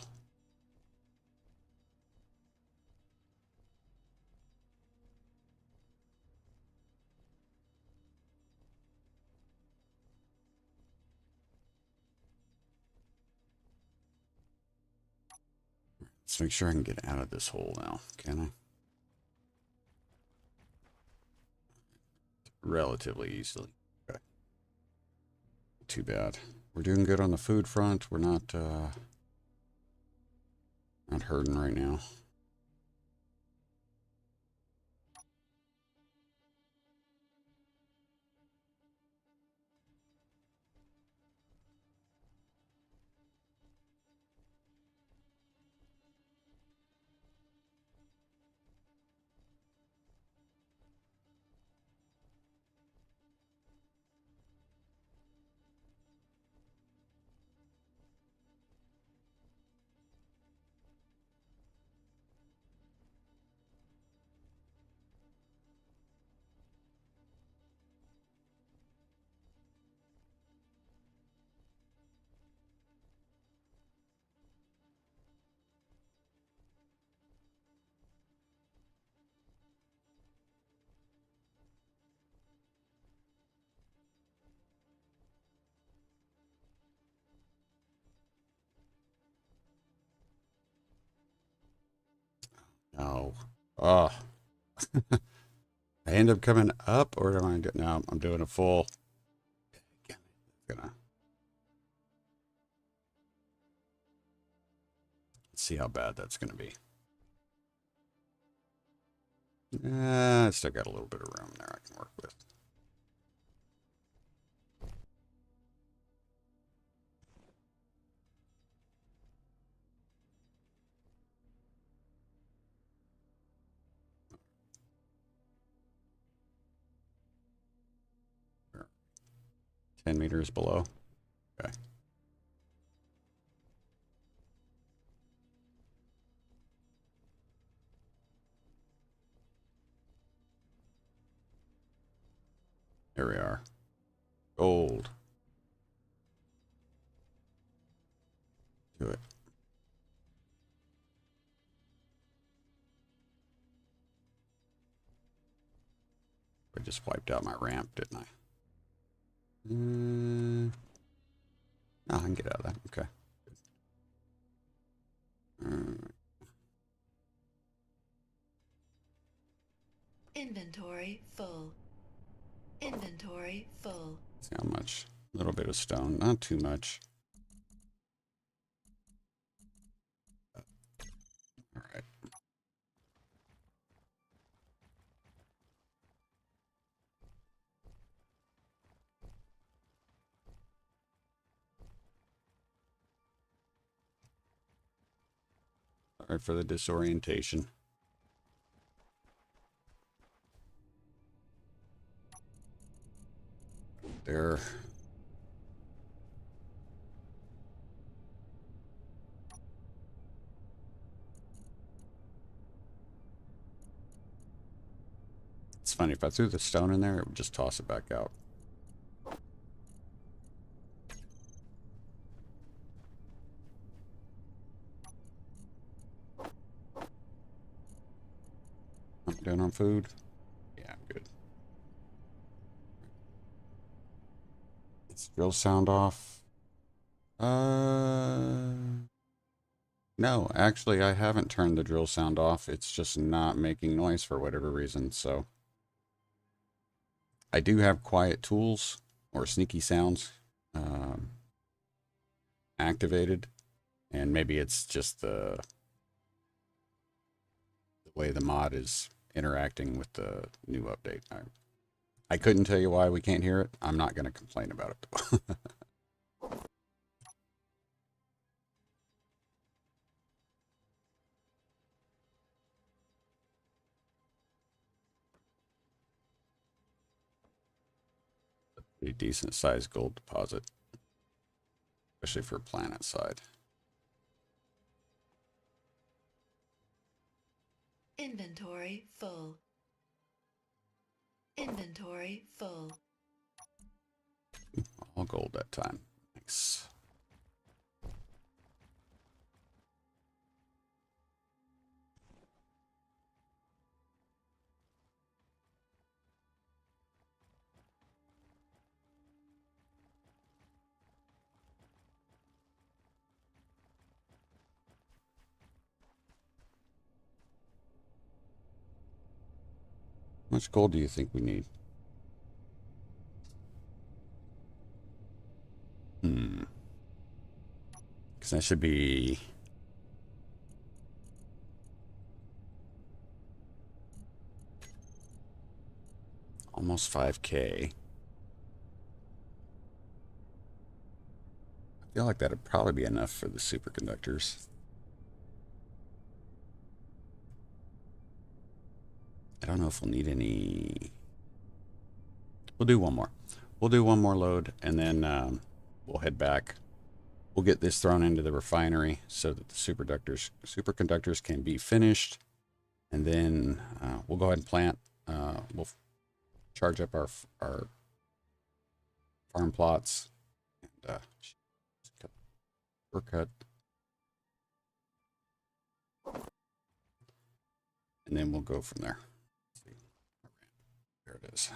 Let's make sure I can get out of this hole now, can I? Relatively easily. Okay. Too bad. We're doing good on the food front. We're not hurting right now. Oh, oh. I end up coming up, or am I doing? No, I'm doing a full. Gonna see how bad that's gonna be. I still got a little bit of room there I can work with. We're 10 meters below. Okay. Here we are. Gold. Do it. I just wiped out my ramp, didn't I? No, I can get out of that. Okay. Inventory full. Inventory full. See how much? A little bit of stone, not too much. All right. Sorry for the disorientation. There. It's funny, if I threw the stone in there, it would just toss it back out. I'm doing on food. Yeah, I'm good. Is drill sound off? No, actually, I haven't turned the drill sound off. It's just not making noise for whatever reason. So I do have quiet tools or sneaky sounds activated, and maybe it's just the way the mod is interacting with the new update. I couldn't tell you why we can't hear it. I'm not going to complain about it. Pretty decent sized gold deposit, especially for planet side. Inventory full. Inventory full. All gold that time. Thanks. How much gold do you think we need? Because that should be almost 5K. I feel like that'd probably be enough for the superconductors. I don't know if we'll need any. We'll do one more. We'll do one more load, and then we'll head back. We'll get this thrown into the refinery so that the superconductors can be finished, and then we'll go ahead and plant. We'll charge up our farm plots and cut, and then we'll go from there. There it is.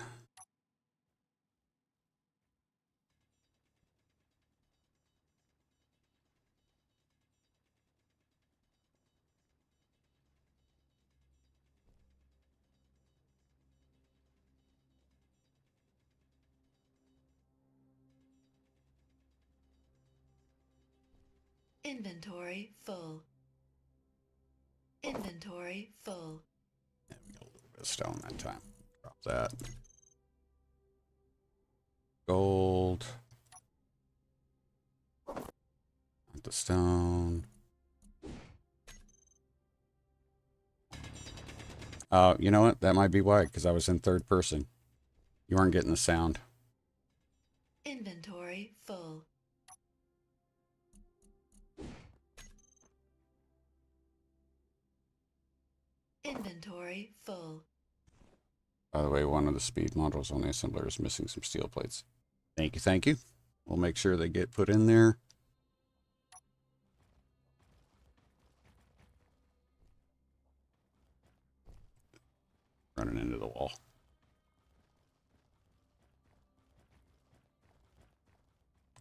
Inventory full. Inventory full. Yeah, we got a little bit of stone that time. Drop that. Gold. Not the stone. You know what? That might be why, because I was in third person. You weren't getting the sound. Inventory full. Inventory full. By the way, one of the speed modules on the assembler is missing some steel plates. Thank you, thank you. We'll make sure they get put in there. Running into the wall.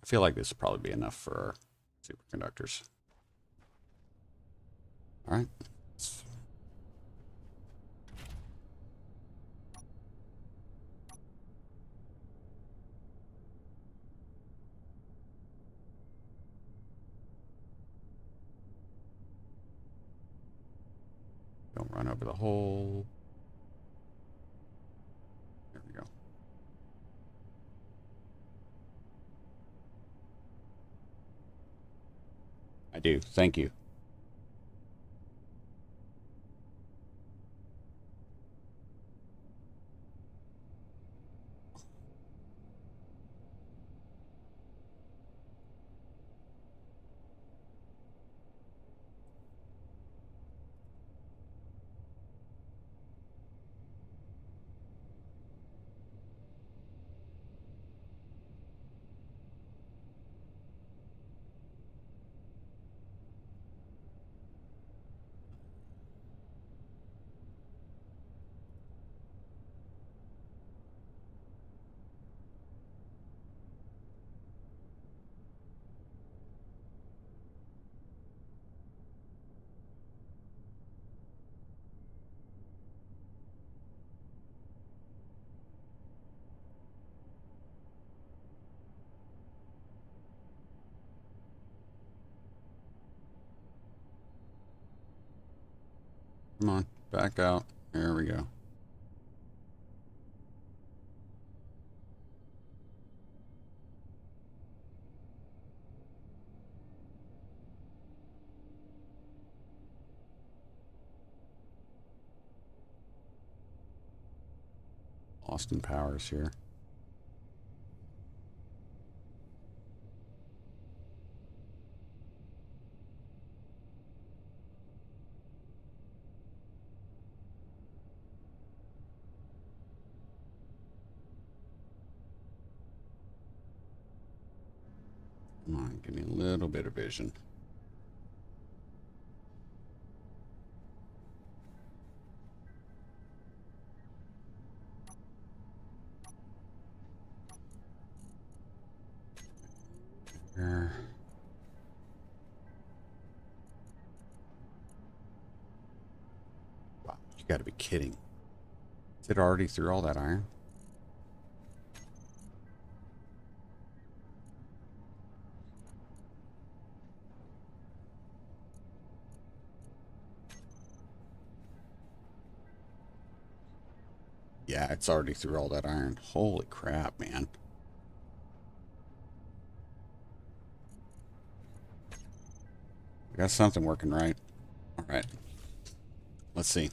I feel like this will probably be enough for our superconductors. All right. Don't run over the hole. There we go. I do. Thank you. Come on. Back out. There we go. Austin Powers here. Come on, give me a little bit of vision. There. Wow, you got to be kidding. Is it already through all that iron? Yeah, it's already through all that iron. Holy crap, man. We got something working right. All right. Let's see.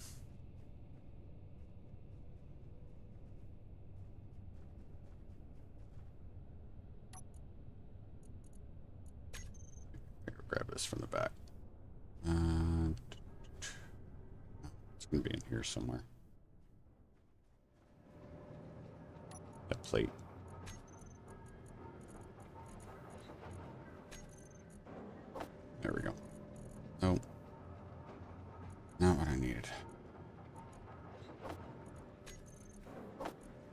Grab this from the back. It's going to be in here somewhere. That plate. There we go. Oh. Not what I needed.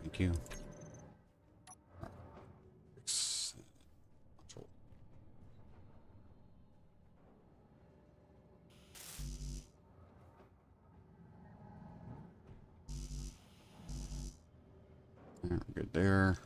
Thank you. We're good there.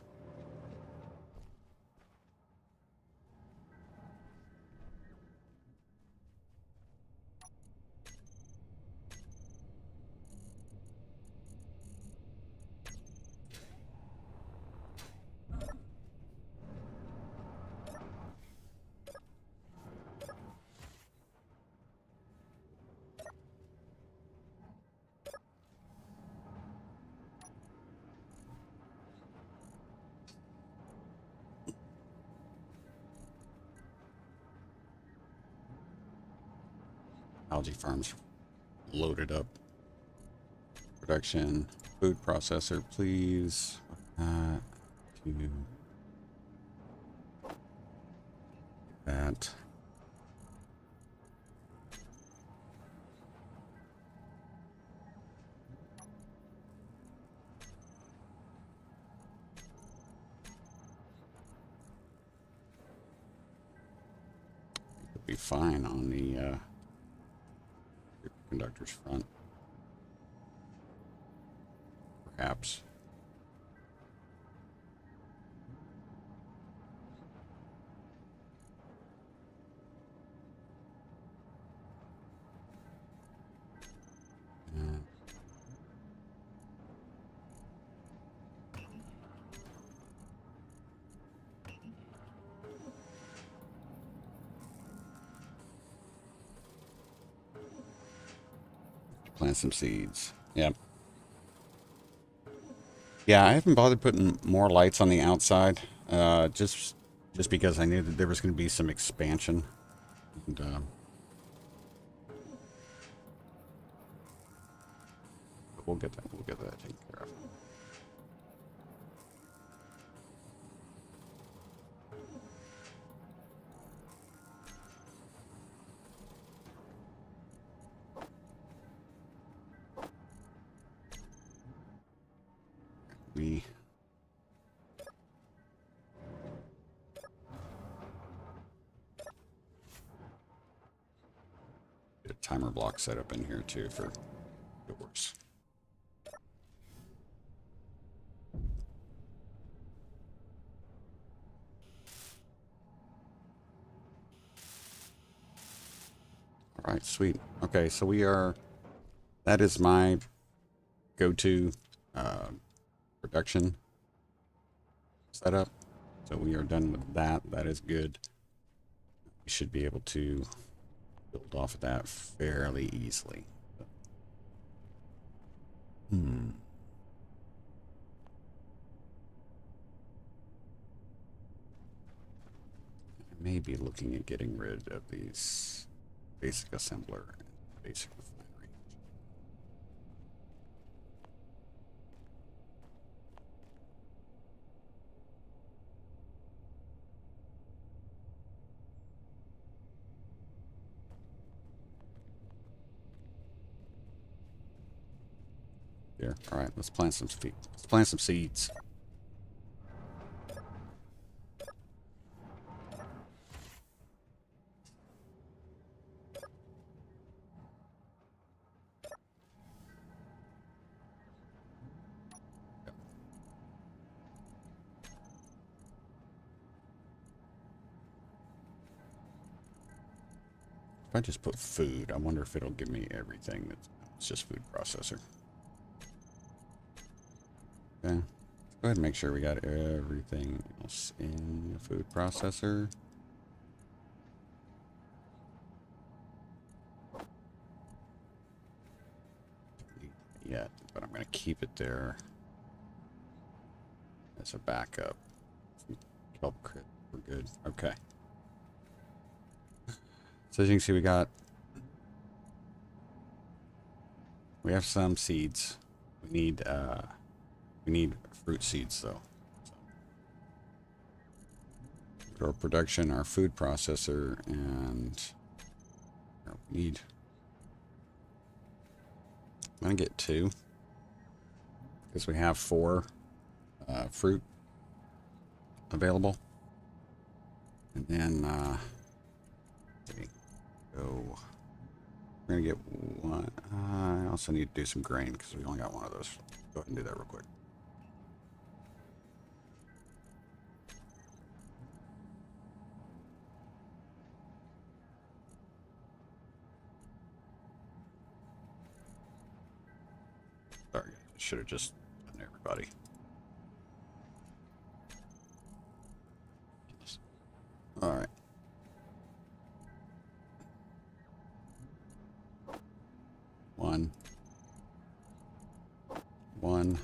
algae farms loaded up. Production, food processor, please. To that. It'll be fine on the conductor's front. Perhaps. Plant some seeds. Yep. Yeah, I haven't bothered putting more lights on the outside, just because I knew that there was going to be some expansion. And, we'll get that. We'll get that taken care of. We get a timer block set up in here too for doors. All right, sweet. Okay, so that is my go-to production setup. So we are done with that. That is good. We should be able to build off of that fairly easily. I may be looking at getting rid of these basic assembler and basic refinery. There. All right, let's plant some seeds. Let's plant some seeds. If I just put food, I wonder if it'll give me everything. It's just food processor. Okay. Go ahead and make sure we got everything else in the food processor. Don't need that yet, but I'm going to keep it there as a backup. Kelp crit, we're good. Okay. So as you can see, we have some seeds. We need fruit seeds though. So, our production, our food processor, and we need. I'm gonna get 2 because we have 4 fruit available, and then go. We're gonna get 1. I also need to do some grain because we only got 1 of those. Go ahead and do that real quick. Sorry, I should have just done everybody. All right. One.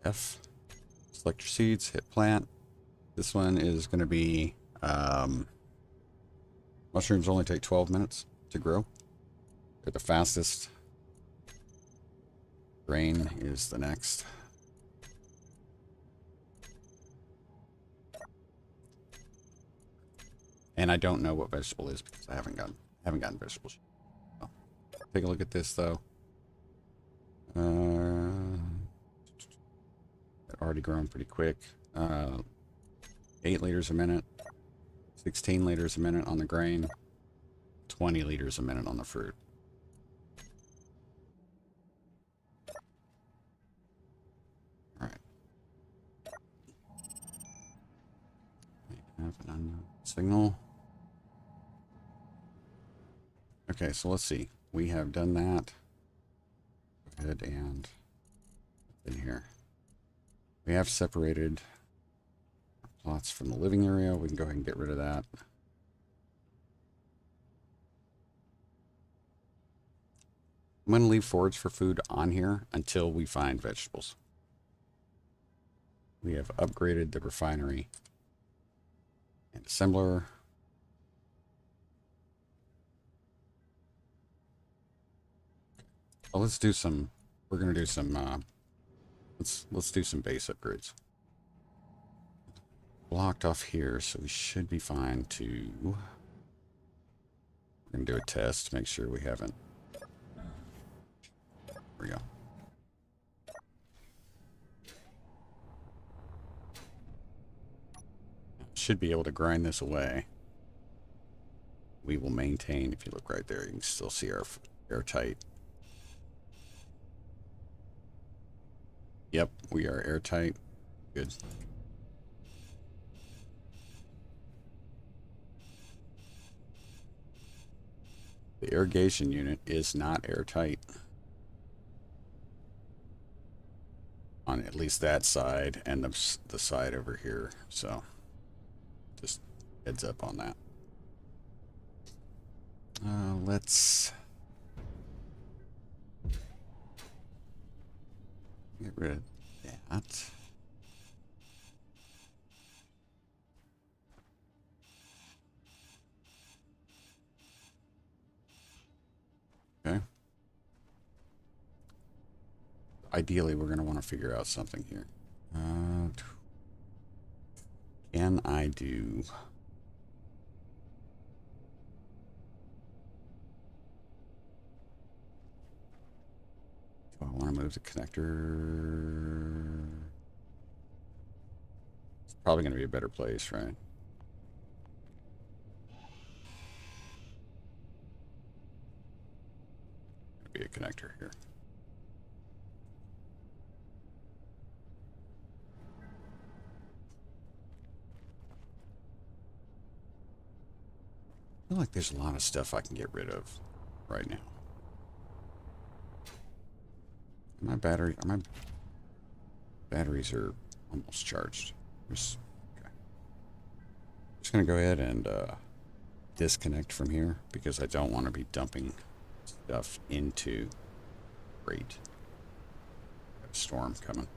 F. Select your seeds, hit plant. This one is going to be mushrooms only take 12 minutes to grow. They're the fastest. Grain is the next. And I don't know what vegetable is because I haven't gotten vegetables. So, take a look at this though. Already grown pretty quick. 8 liters a minute, 16 liters a minute on the grain, 20 liters a minute on the fruit. All right. We have an unknown signal. Okay, so let's see. We have done that. Go ahead and in here. We have separated plots from the living area. We can go ahead and get rid of that. I'm going to leave forage for food on here until we find vegetables. We have upgraded the refinery and assembler. Well, let's do some, we're going to do some, let's do some base upgrades. Blocked off here, so we should be fine to, we're going to do a test to make sure we haven't, there we go. Should be able to grind this away. We will maintain, if you look right there, you can still see our airtight. Yep, we are airtight. Good. The irrigation unit is not airtight. On at least that side and the side over here. So just heads up on that. Let's get rid of that. Okay. Ideally, we're going to want to figure out something here. Can I do... Do I want to move the connector? It's probably going to be a better place, right? Be a connector here. I feel like there's a lot of stuff I can get rid of right now. My batteries are almost charged. Just going to go ahead and disconnect from here because I don't want to be dumping stuff into freight. Got a storm coming.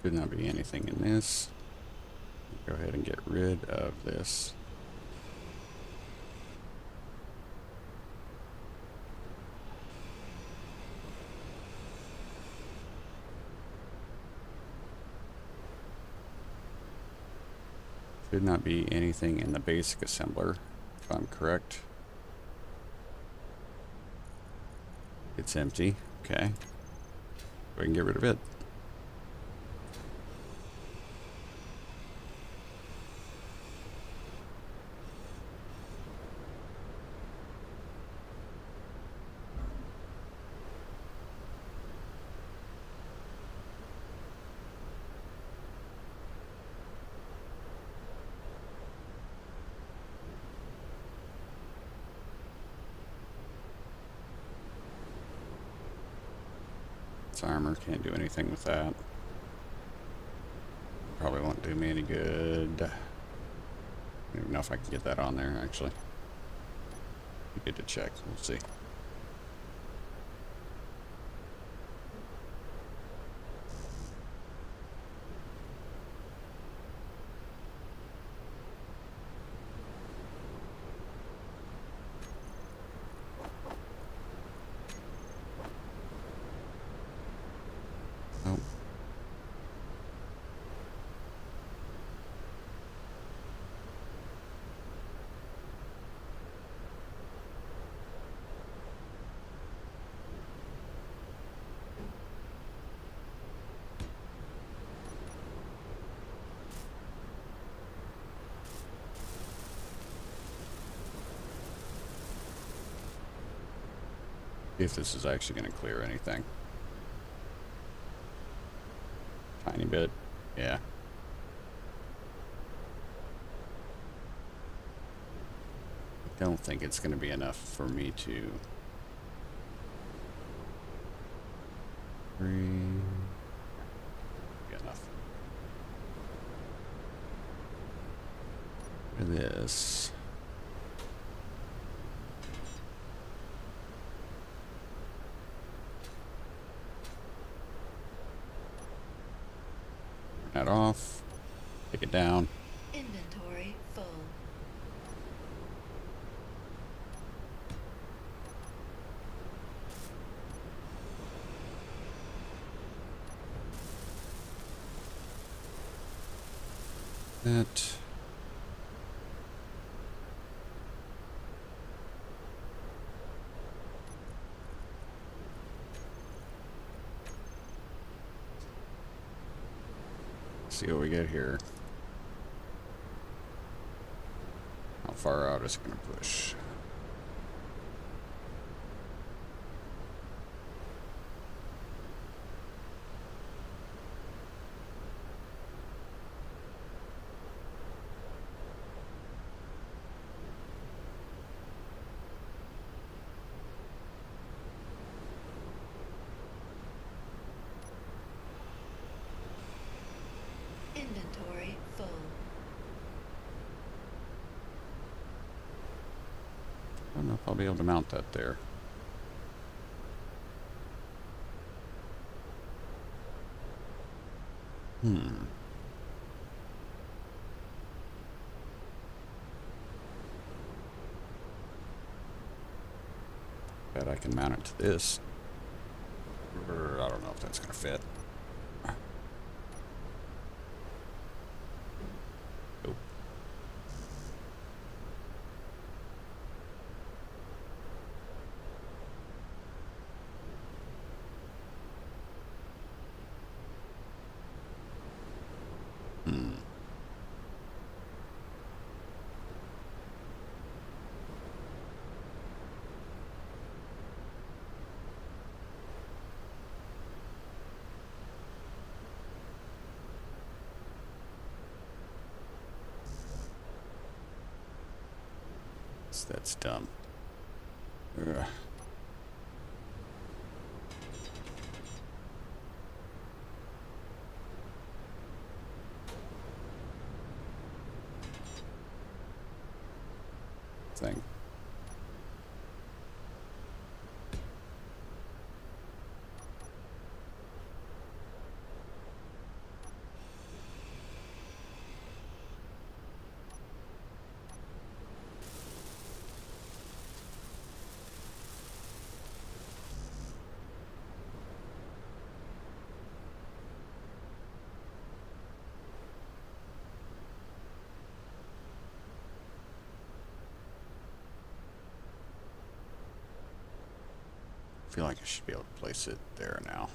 Should not be anything in this. Go ahead and get rid of this. Should not be anything in the basic assembler, if I'm correct. It's empty. Okay. We can get rid of it. It's armor. Can't do anything with that. Probably won't do me any good. I don't even know if I can get that on there, actually. We get to check. We'll see. Nope. If this is actually going to clear anything. Tiny bit. Yeah. I don't think it's going to be enough for me to... Be enough. Look at this. Turn that off. Take it down. Inventory full. That. See what we get here. How far out is it going to push? Inventory full. I don't know if I'll be able to mount that there. Bet I can mount it to this. I don't know if that's going to fit. Nope. That's dumb. Ugh. Thing. feel like I should be able to place it there now.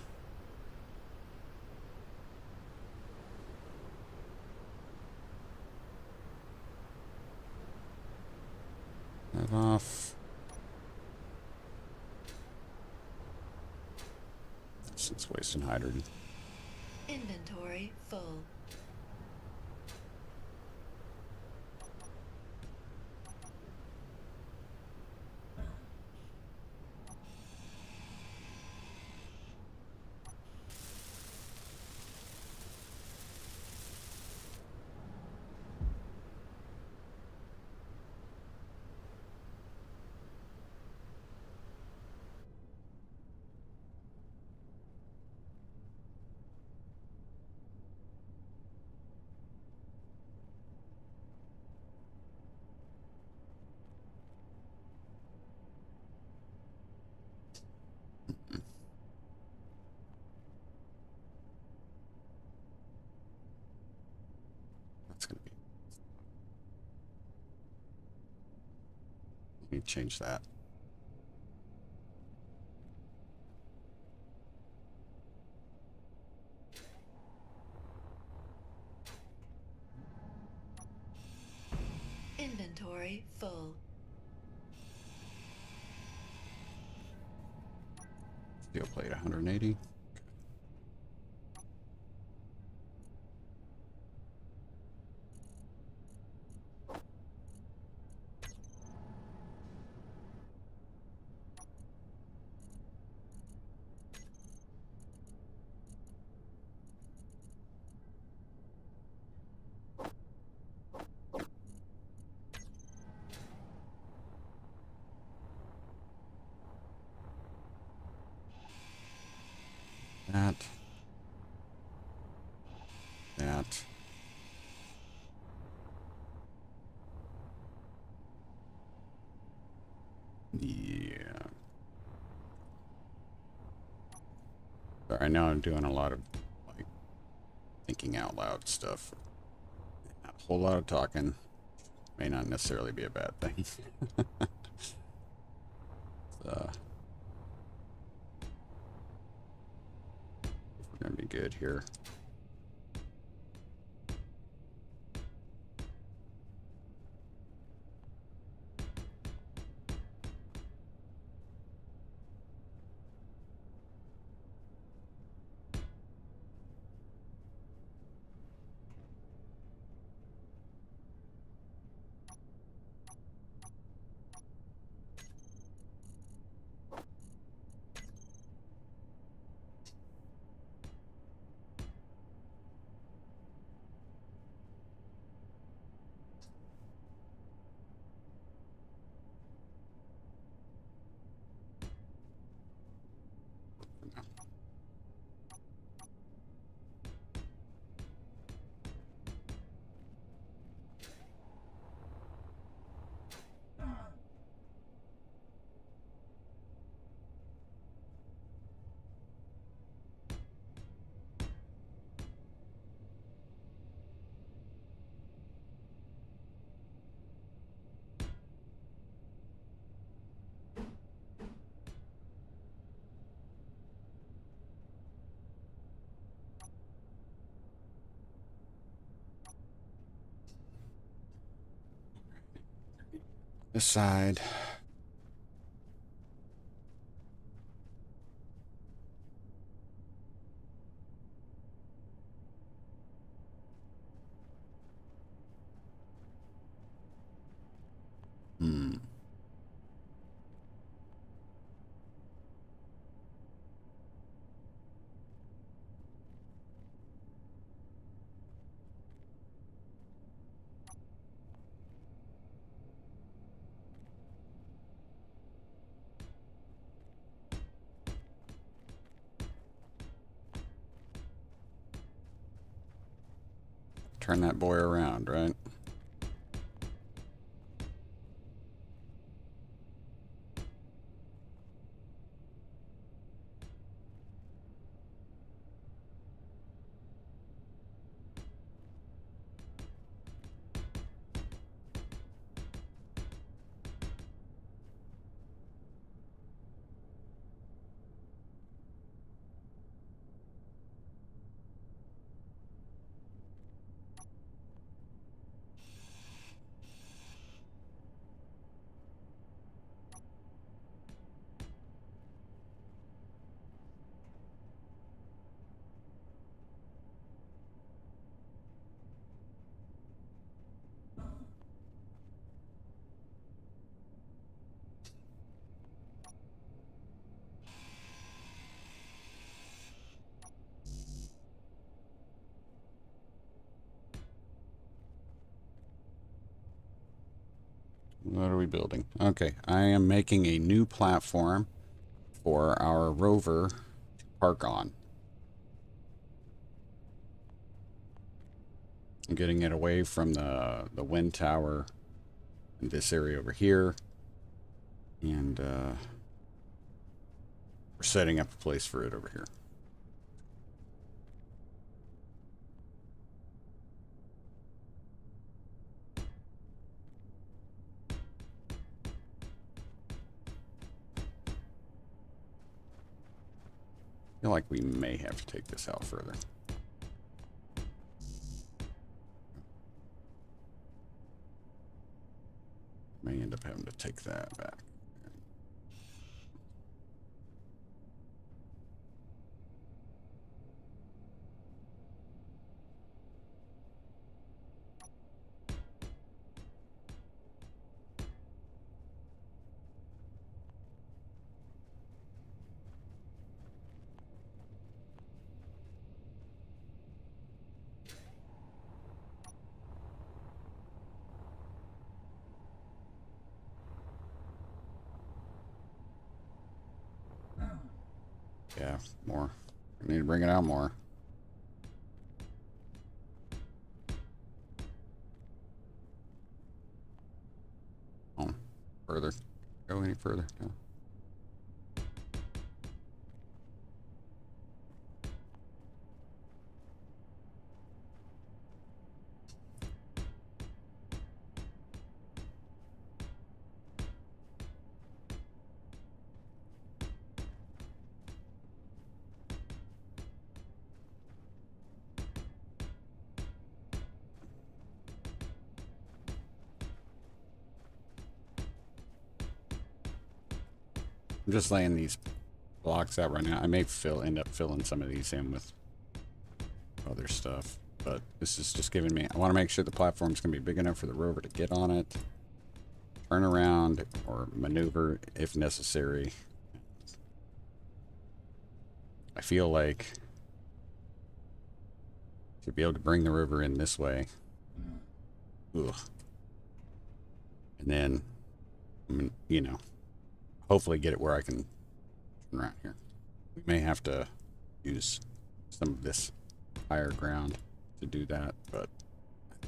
That off. It's wasting hydrogen. Inventory full. That's going to be. Let me change that. Inventory full. Steel plate 180. That. That. Yeah. Sorry, I know I'm doing a lot of like thinking out loud stuff. Not a whole lot of talking. May not necessarily be a bad thing. We're gonna be good here. This side. Turn that boy around, right? What are we building? Okay, I am making a new platform for our rover to park on. I'm getting it away from the wind tower in this area over here. And we're setting up a place for it over here. I feel like we may have to take this out further. May end up having to take that back. Yeah, more. We need to bring it out more. Oh, further. Go any further? No. I'm just laying these blocks out right now. I may end up filling some of these in with other stuff, but this is just giving me, I want to make sure the platform's going to be big enough for the rover to get on it, turn around, or maneuver if necessary. I feel like to be able to bring the rover in this way. Ugh. And then, you know, hopefully get it where I can turn around here. We may have to use some of this higher ground to do that, but I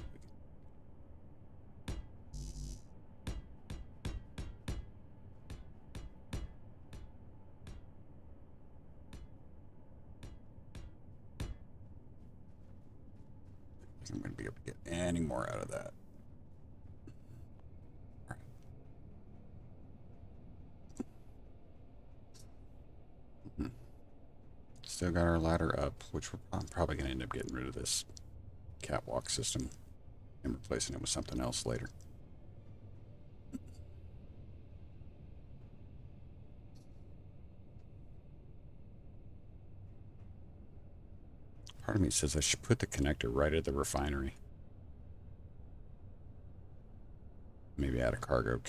think I'm going to be able to get any more out of that. Still got our ladder up, which I'm probably going to end up getting rid of this catwalk system and replacing it with something else later. Part of me says I should put the connector right at the refinery. Maybe add a cargo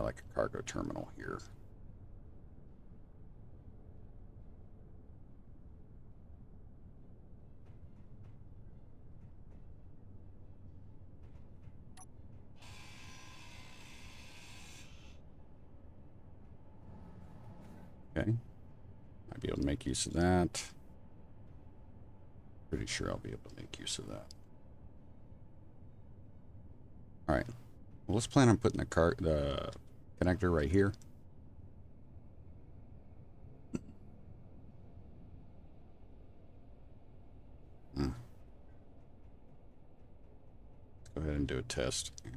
like a cargo terminal here. Okay. Might be able to make use of that. Pretty sure I'll be able to make use of that. All right. Well, let's plan on putting the connector right here. Let's go ahead and do a test. Get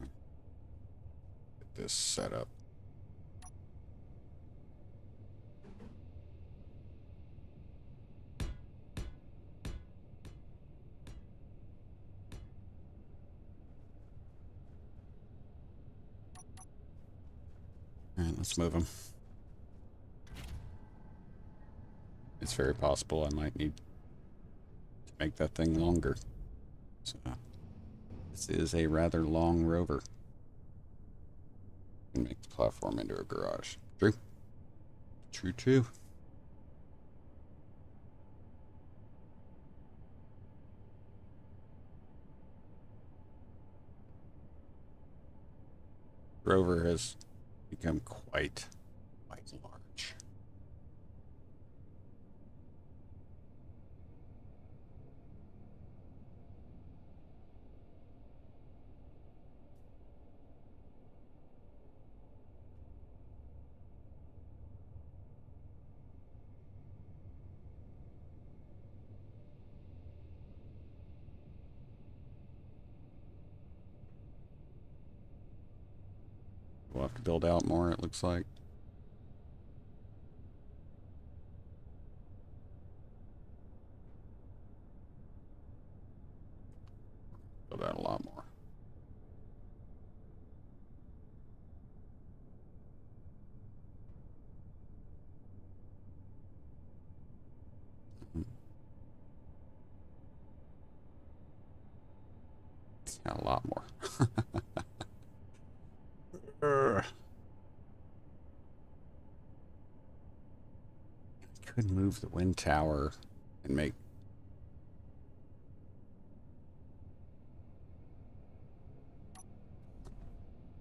this set up. All right, let's move them. It's very possible I might need to make that thing longer. So, this is a rather long rover. And make the platform into a garage. True. True, true. rover has become quite large. We'll have to build out more, it looks like. Build out a lot more. Yeah, a lot more. Could move the wind tower and make.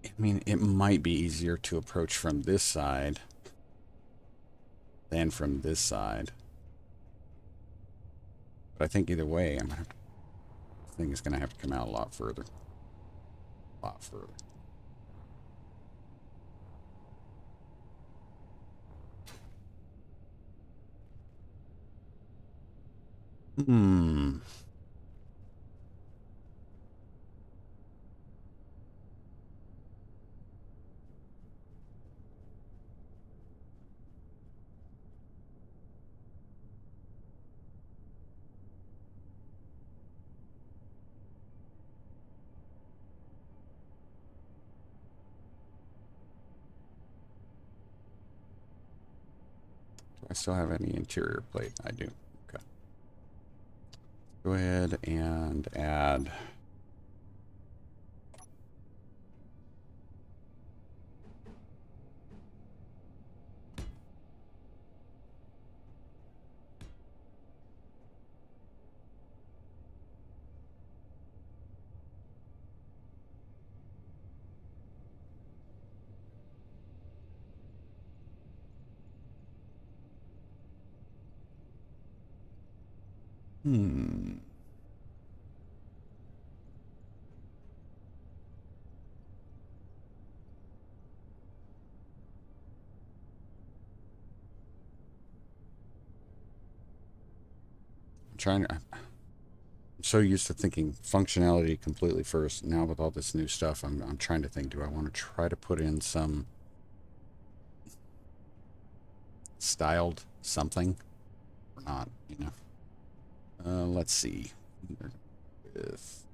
I mean, it might be easier to approach from this side than from this side. But I think either way, the thing is going to have to come out a lot further. A lot further. Hmm. Do I still have any interior plate? I do. Okay. Go ahead and add. Hmm. I'm trying to. I'm so used to thinking functionality completely first. Now with all this new stuff, I'm trying to think. Do I want to try to put in some styled something or not? You know. Let's see. With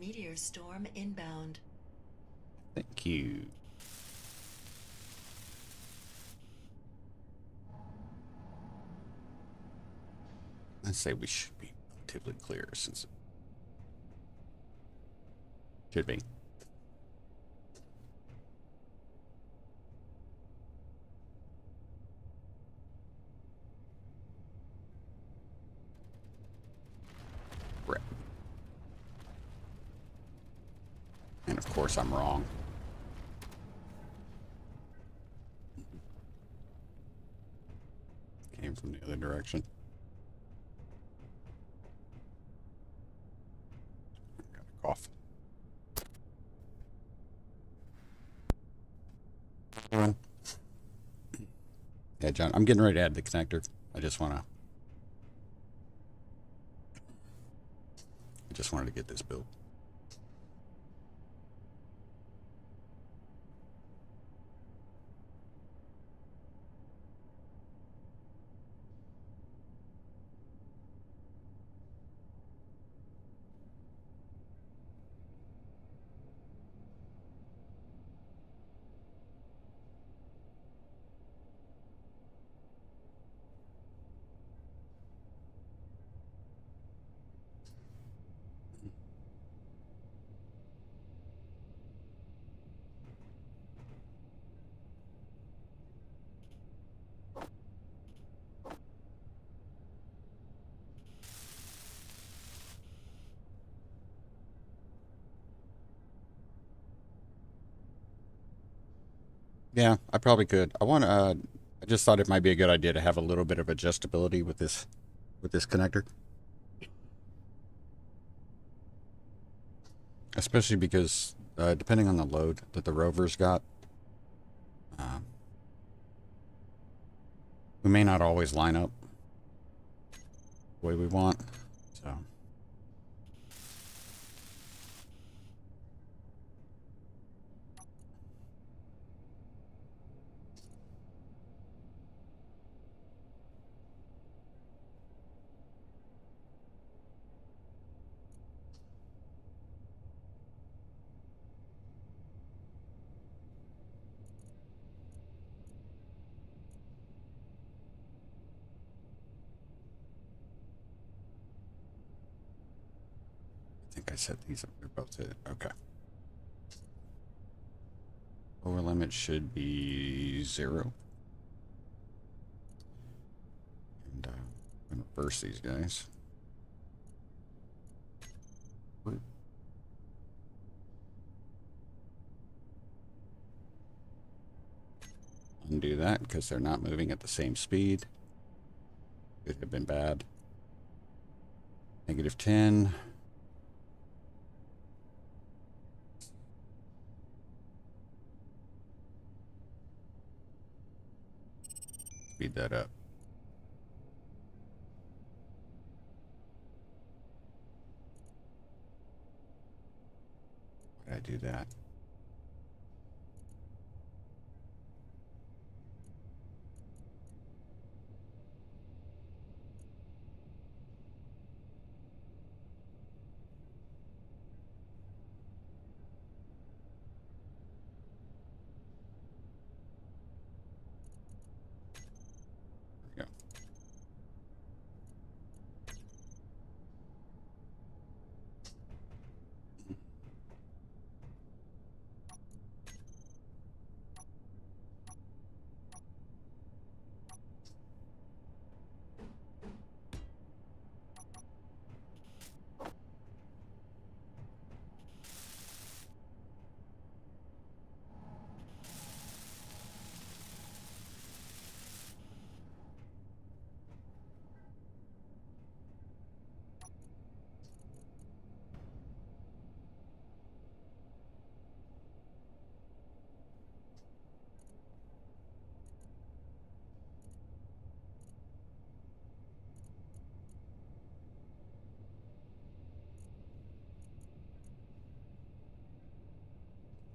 meteor storm inbound. Thank you. I'd say we should be relatively clear since it should be. Right. And of course I'm wrong. Came from the other direction. Got a cough. Yeah, John, I'm getting ready to add the connector. I just wanted to get this built. Yeah, I probably could. I just thought it might be a good idea to have a little bit of adjustability with this connector. Especially because depending on the load that the rover's got, uh, we may not always line up the way we want. So I think I set these up. They're both it. Okay. Lower limit should be 0. And I'm going to reverse these guys. Undo that because they're not moving at the same speed. Could have been bad. -10. Speed that up. Why did I do that? There we go.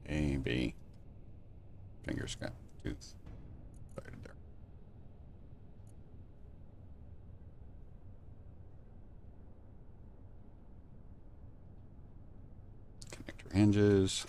A, B. Fingers got tooth divided there. hinges.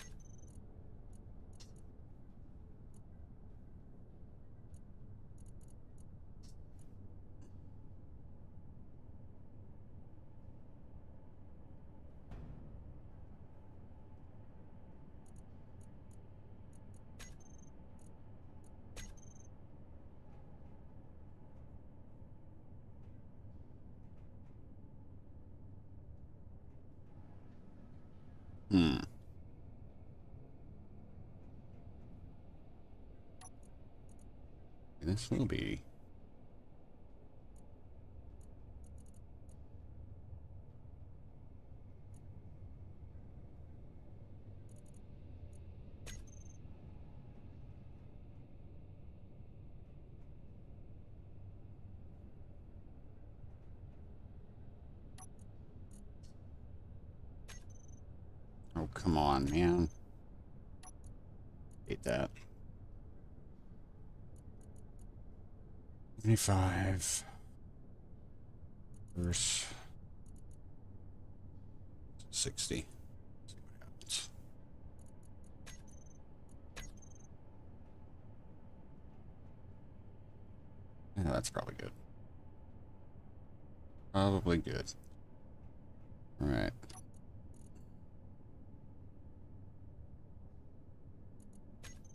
This will be. Oh, come on, man. Hate that. 75. Verse 60. See what happens. Yeah, that's probably good. Probably good. All right.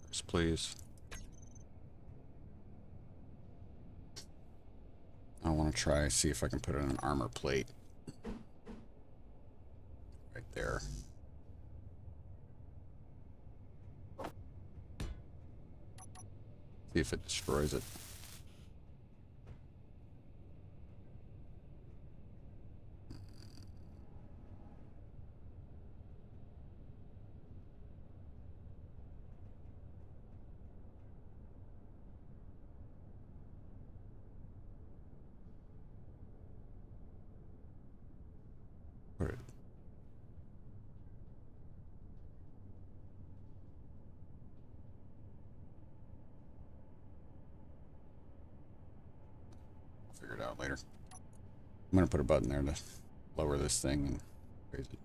First, please. I want to try see if I can put in an armor plate right there. See if it destroys it. Put it. I'll figure it out later. I'm gonna put a button there to lower this thing and raise it.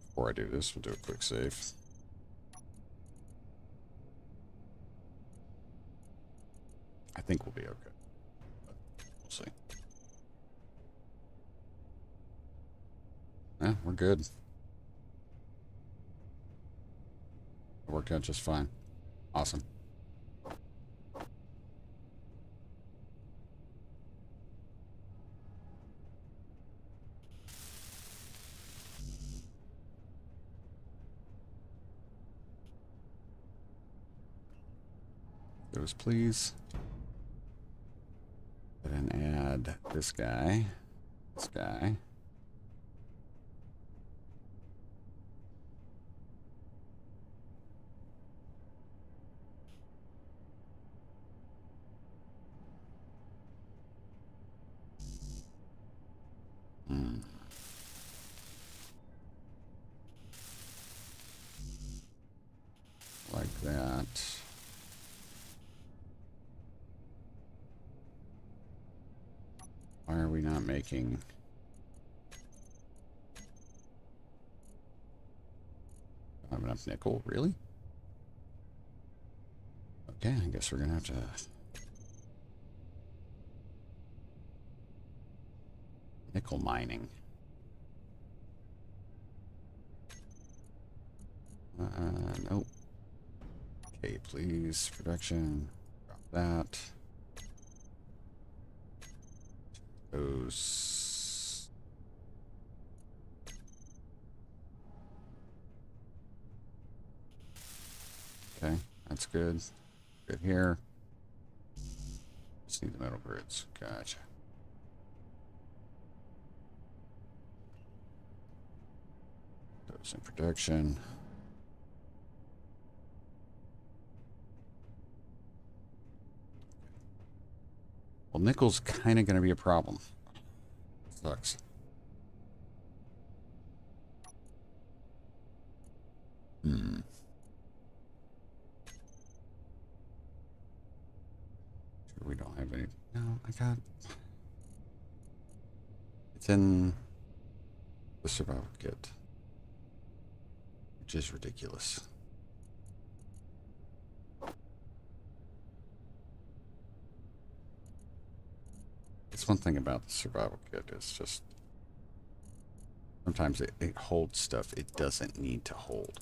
Before I do this, we'll do a quick save. I think we'll be okay. But we'll see. Yeah, we're good. It worked out just fine. Awesome. Those, please. And add this guy. This guy. Like that. Why are we not making... I don't have enough nickel, really? Okay, I guess we're gonna have to... Nickel mining. Nope. Okay, please, production. Drop that. Those. Okay, that's good. Good here. Just need the metal grids. Gotcha. Those in production. Well, nickel's kind of going to be a problem. Sucks. Sure we don't have any... No, I got... It's in the survival kit, which is ridiculous. That's one thing about the survival kit. It's just sometimes it holds stuff it doesn't need to hold.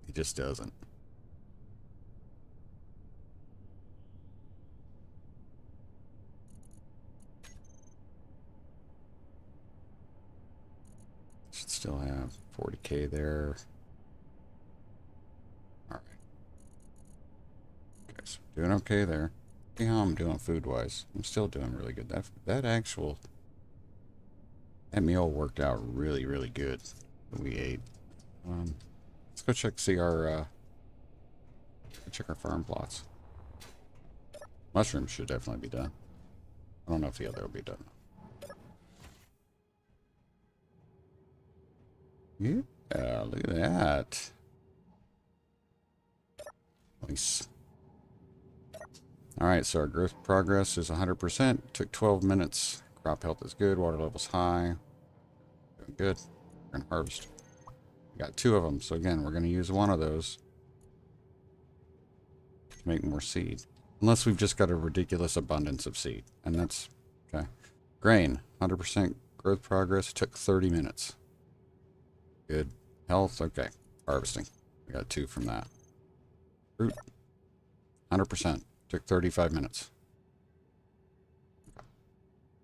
It just doesn't. Should still have 40K there. Alright. Okay, so doing okay there. See how I'm doing food-wise. I'm still doing really good. That meal worked out really, really good that we ate. Let's go check our farm plots. Mushrooms should definitely be done. I don't know if the other will be done. Yeah, look at that. Nice. Alright, so our growth progress is 100%. Took 12 minutes. Crop health is good. Water level's high. Doing good. We're going to harvest. We got 2 of them. So again, we're going to use one of those to make more seed. Unless we've just got a ridiculous abundance of seed. And that's... Okay. Grain. 100% growth progress. Took 30 minutes. Good. Health. Okay. Harvesting. We got 2 from that. Fruit. 100%. Took 35 minutes.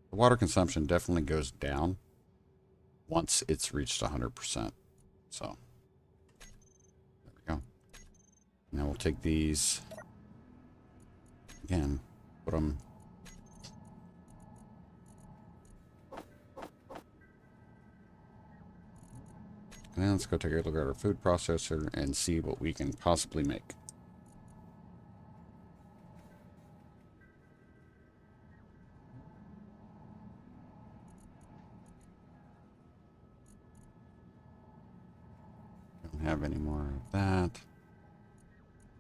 The water consumption definitely goes down once it's reached 100%. So, there we go. Now we'll take these, again, put them, and then let's go take a look at our food processor and see what we can possibly make. Have any more of that.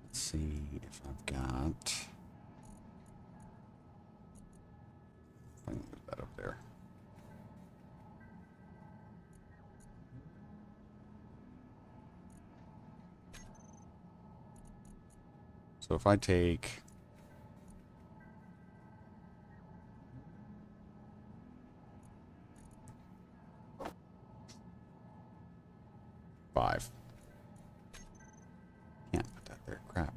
Let's see if I've got. I can move that up there. So if I take five. Can't put that there. Crap.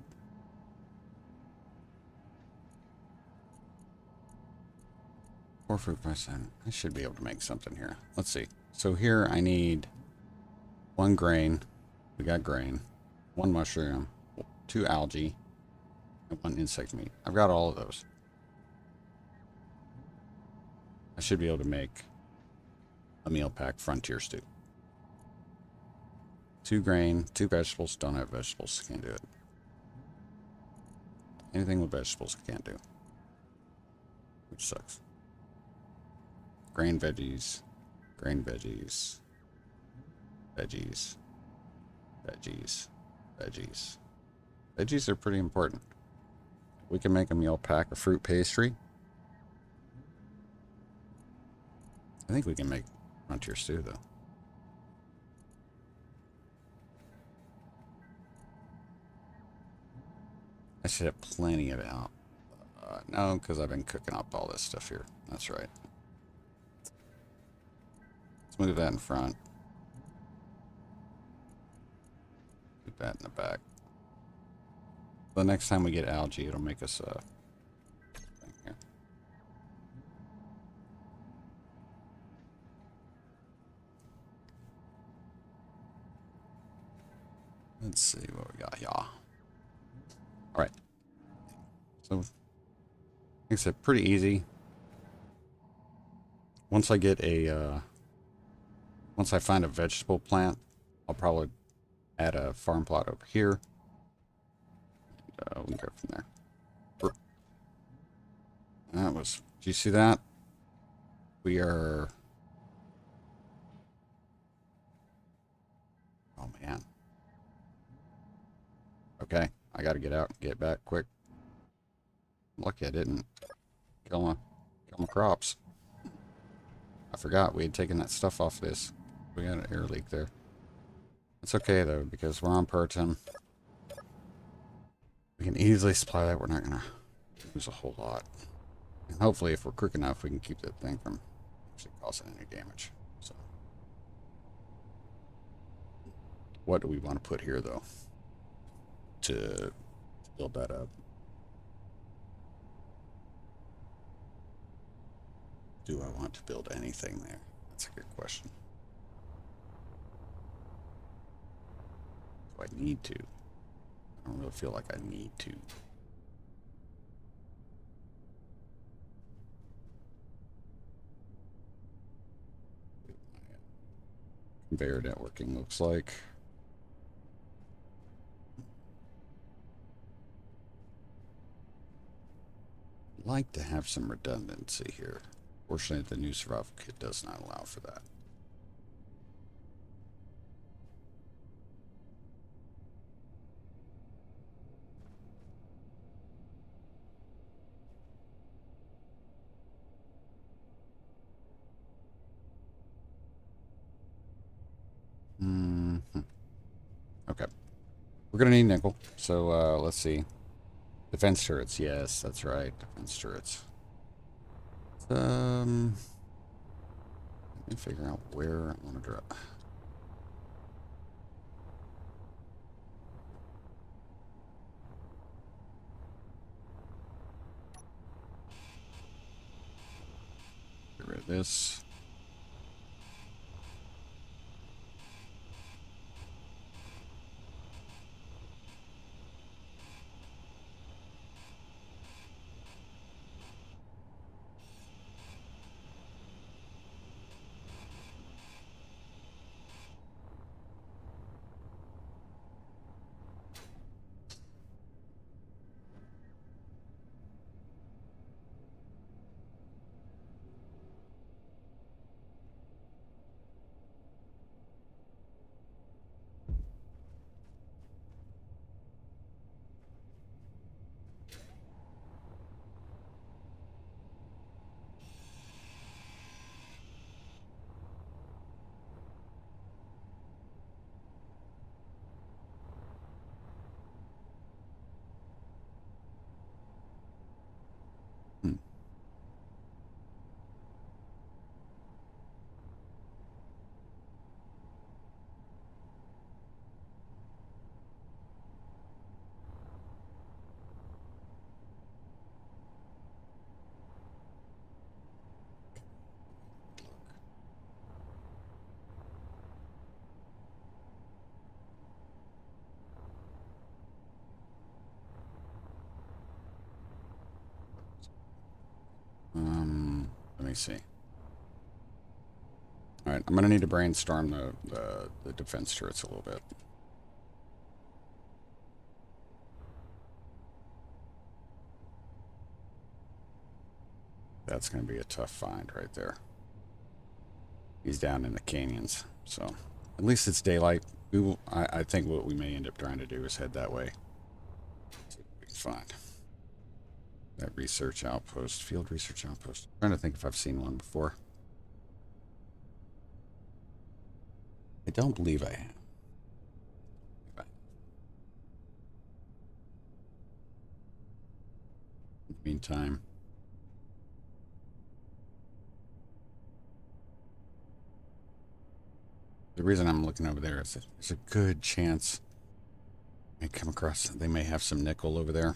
Four fruit percent. I should be able to make something here. Let's see. So here I need 1 grain. We got grain. 1 mushroom. 2 algae. And 1 insect meat. I've got all of those. I should be able to make a meal pack frontier stew. 2 grain, 2 vegetables. Don't have vegetables. Can't do it. Anything with vegetables, can't do. Which sucks. Grain veggies. Grain veggies. Veggies. Veggies. Veggies. Veggies are pretty important. We can make a meal pack of fruit pastry. I think we can make frontier stew, though. I should have plenty of it out. No, because I've been cooking up all this stuff here. That's right. Let's move that in front. Put that in the back. The next time we get algae, it'll make us a thing here. Let's see what we got here. Alright. So, like I said, pretty easy. Once I get a, once I find a vegetable plant, I'll probably add a farm plot over here. We can go from there. That was, did you see that? We are, oh man. Okay, I gotta get out and get back quick. Lucky I didn't kill my crops. I forgot we had taken that stuff off this. We had an air leak there. It's okay though, because we're on Pertim. We can easily supply that. We're not gonna use a whole lot. And hopefully if we're quick enough, we can keep that thing from actually causing any damage. So what do we want to put here though? To build that up. Do I want to build anything there? That's a good question. Do I need to? I don't really feel like I need to. Conveyor networking looks like. Like to have some redundancy here. Fortunately, the new survival kit does not allow for that. Okay. We're going to need nickel. So let's see. Defense turrets. Yes, that's right. Defense turrets. Let me figure out where I want to drop. Get rid of this. Let me see. All right, I'm gonna need to brainstorm the defense turrets a little bit. That's gonna be a tough find right there. He's down in the canyons, so at least it's daylight. We will. I think what we may end up trying to do is head that way. See what we can find. That research outpost, field research outpost. I'm trying to think if I've seen one before. I don't believe I have. In the meantime, the reason I'm looking over there is that there's a good chance I may come across, they may have some nickel over there.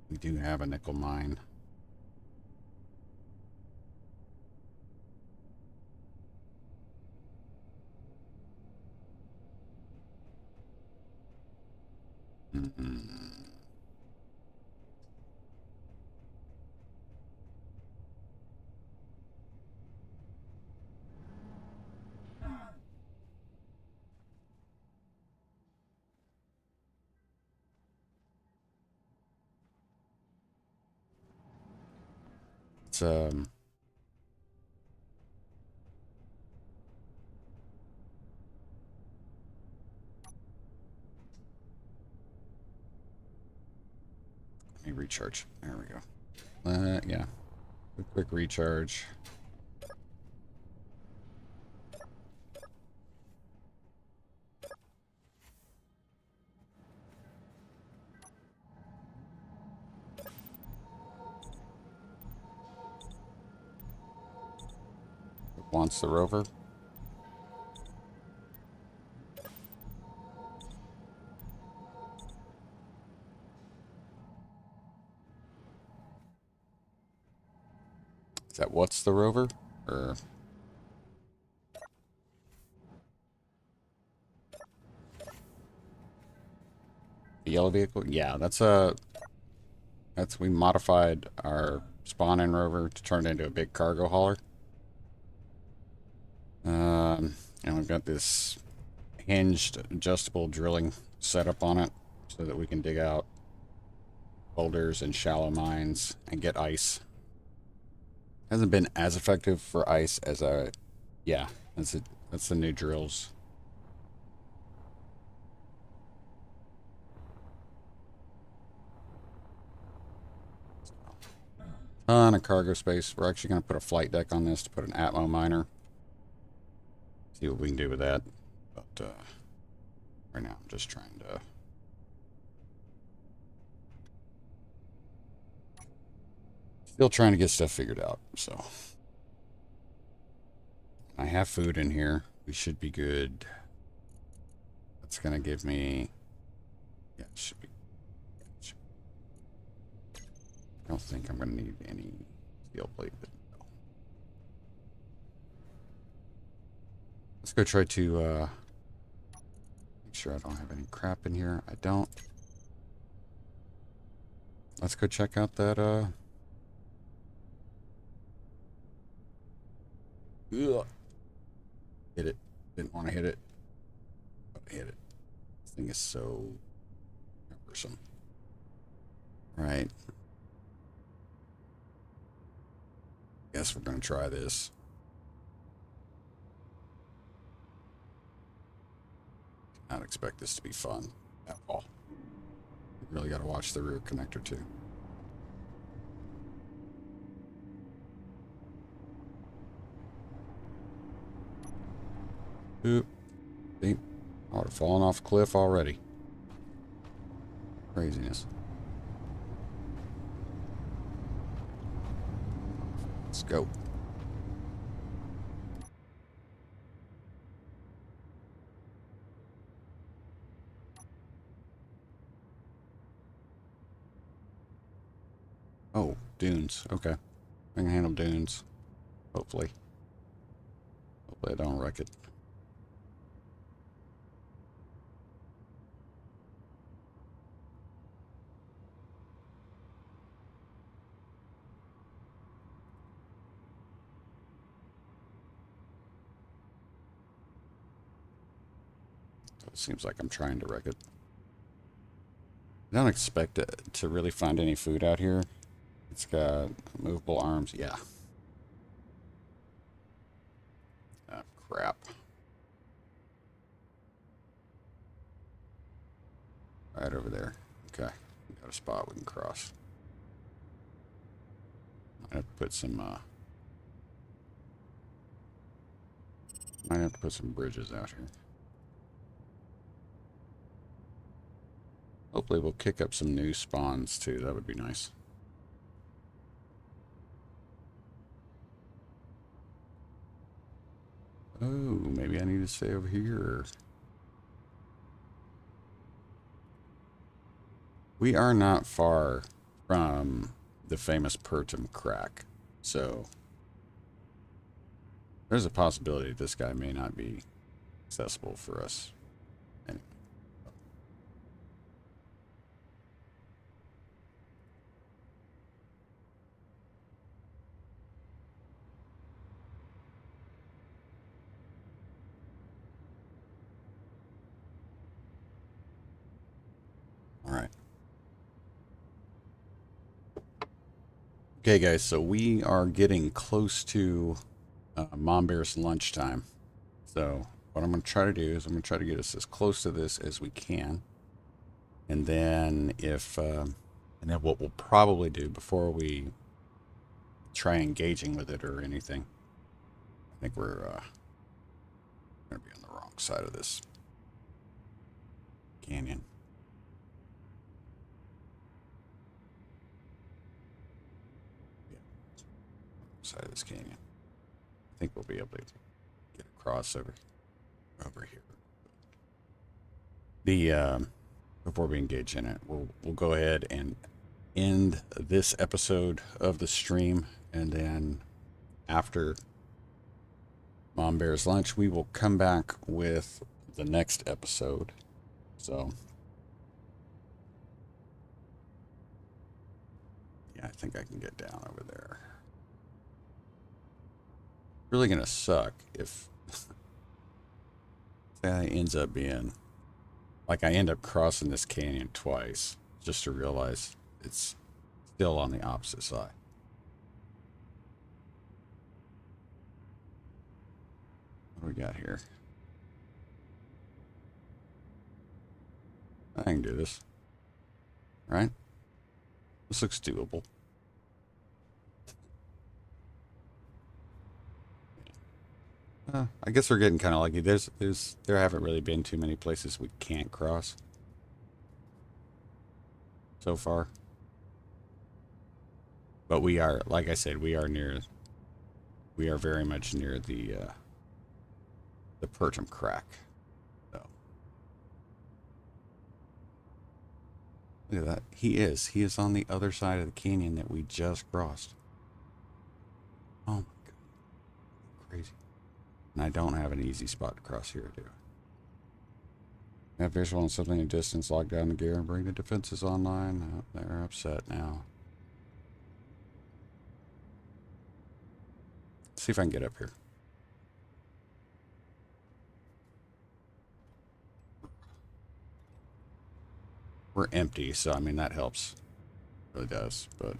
We do have a nickel mine. It's let me recharge. There we go. Yeah. A quick recharge. Wants the rover. Is that what's the rover? Or the yellow vehicle? Yeah, that's we modified our spawn-in rover to turn it into a big cargo hauler. And we've got this hinged adjustable drilling setup on it so that we can dig out boulders and shallow mines and get ice. Hasn't been as effective for ice as yeah, that's it. That's the new drills. Ton of cargo space. We're actually going to put a flight deck on this to put an Atmo miner. See what we can do with that. But right now I'm just trying to... Still trying to get stuff figured out, so... I have food in here. We should be good. That's going to give me... Yeah, it should be... I don't think I'm going to need any steel plate. But no. Let's go try to make sure I don't have any crap in here. I don't. Let's go check out that Ugh. Hit it. Didn't want to hit it. But I hit it. This thing is so cumbersome. Right. Guess we're going to try this. Not expect this to be fun at all. You really got to watch the rear connector too. Oop. See? I would have fallen off a cliff already. Craziness. Let's go. Oh, dunes. Okay. I can handle dunes. Hopefully. Hopefully I don't wreck it. It seems like I'm trying to wreck it. I don't expect it to really find any food out here. It's got movable arms. Yeah. Oh, crap. Right over there. Okay. We got a spot we can cross. Might have to put some, might have to put some bridges out here. Hopefully we'll kick up some new spawns too. That would be nice. Oh, maybe I need to stay over here. We are not far from the famous Pertum crack, so there's a possibility this guy may not be accessible for us. Anyway. All right. Okay, guys, so we are getting close to Mom Bear's lunchtime. So what I'm going to try to do is I'm going to try to get us as close to this as we can. And then if, and then what we'll probably do before we try engaging with it or anything. I think we're going to be on the wrong side of this canyon. Yeah, side of this canyon. I think we'll be able to get across over here. The before we engage in it, we'll go ahead and end this episode of the stream, and then after Mom Bear's lunch, we will come back with the next episode. So yeah, I think I can get down over there. Really gonna suck if that ends up being like I end up crossing this canyon twice just to realize it's still on the opposite side. What do we got here? I can do this. Right? This looks doable. I guess we're getting kind of lucky. There haven't really been too many places we can't cross so far. But we are, like I said, we are very much near the Percham crack. So look at that. He is on the other side of the canyon that we just crossed. Oh my god. Crazy. And I don't have an easy spot to cross here, do I? Have visual on something in distance, lock down the gear and bring the defenses online. Oh, they're upset now. Let's see if I can get up here. We're empty, so I mean that helps. It really does, but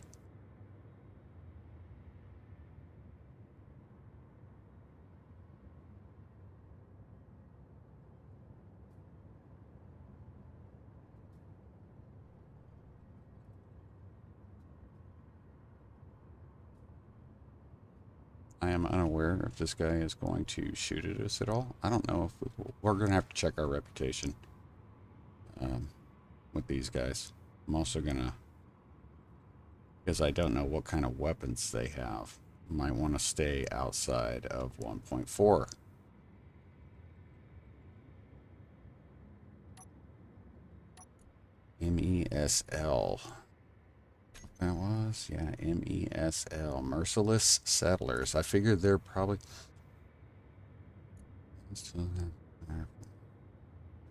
I am unaware if this guy is going to shoot at us at all. I don't know if we're going to have to check our reputation with these guys. I'm also going to, because I don't know what kind of weapons they have, might want to stay outside of 1.4. MESL. That was, yeah, MESL, Merciless Settlers. I figured they're probably.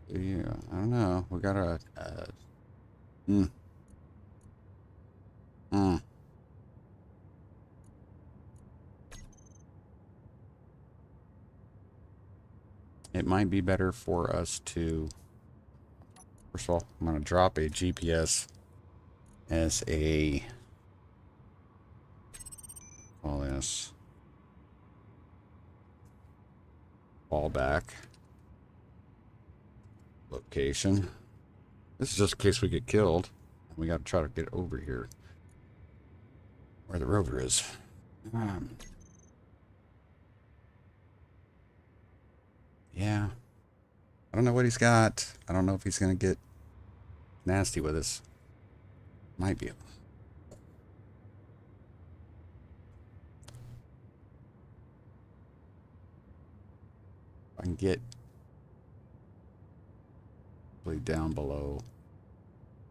Yeah, I don't know. We got a. It might be better for us to. First of all, I'm going to drop a GPS as a. Call this. Fallback. Location. This is just in case we get killed. We got to try to get over here where the rover is. Yeah. I don't know what he's got. I don't know if he's going to get nasty with us. Might be. I can get down below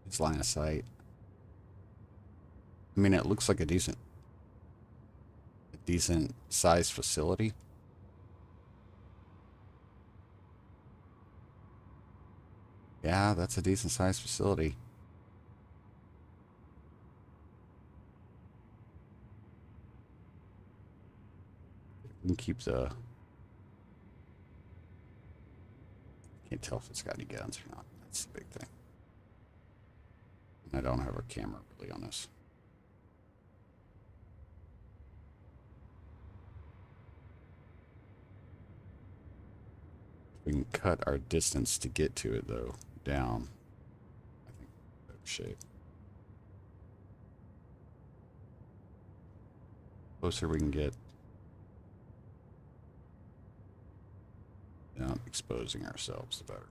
his line of sight. I mean, it looks like a decent sized facility. Yeah, that's a decent sized facility. We can keep the. Can't tell if it's got any guns or not. That's the big thing. I don't have a camera really on this. We can cut our distance to get to it though down. I think better shape. closer we can get without exposing ourselves, the better.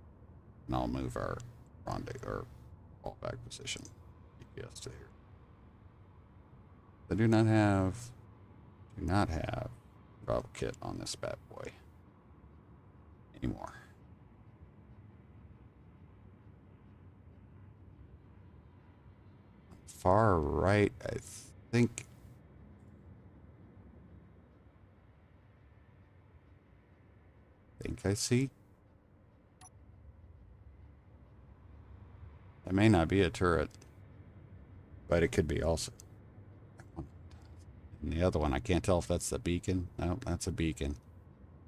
And I'll move our rendezvous or fallback position GPS to here. I do not have survival kit on this bad boy anymore. Far right, I think I see. That may not be a turret, but it could be also. And the other one, I can't tell if that's the beacon. No, that's a beacon.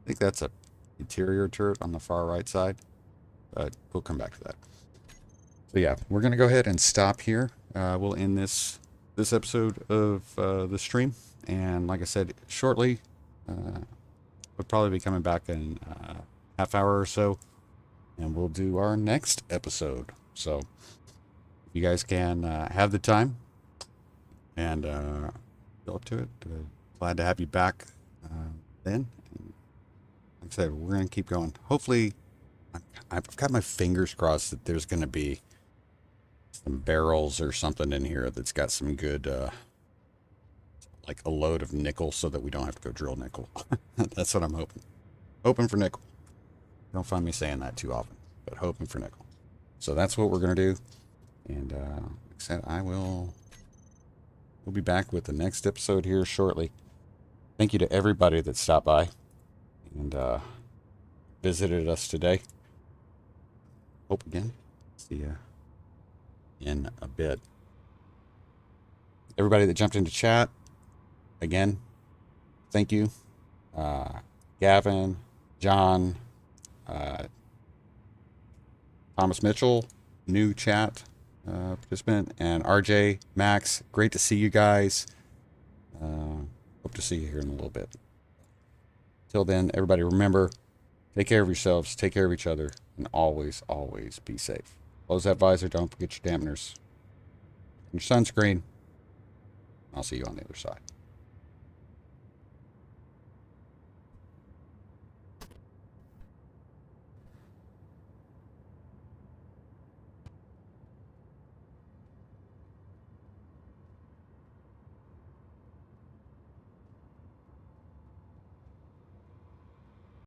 I think that's a interior turret on the far right side, but we'll come back to that. So yeah, we're gonna go ahead and stop here. We'll end this episode of the stream, and like I said, shortly, we'll probably be coming back in a half hour or so, and we'll do our next episode. So if you guys can have the time and go up to it, glad to have you back then. And like I said, we're gonna keep going. Hopefully, I've got my fingers crossed that there's gonna be some barrels or something in here that's got some good, like a load of nickel, so that we don't have to go drill nickel. That's what I'm hoping. Hoping for nickel. Don't find me saying that too often, but hoping for nickel. So that's what we're gonna do. And like I said, we'll be back with the next episode here shortly. Thank you to everybody that stopped by and visited us today. Hope again. See ya in a bit. Everybody that jumped into chat, again, thank you. Gavin, John, Thomas Mitchell, new chat participant, and RJ, Max, great to see you guys. Hope to see you here in a little bit. Till then, everybody remember, take care of yourselves, take care of each other, and always, always be safe. Close that visor, don't forget your dampeners. And your sunscreen. I'll see you on the other side.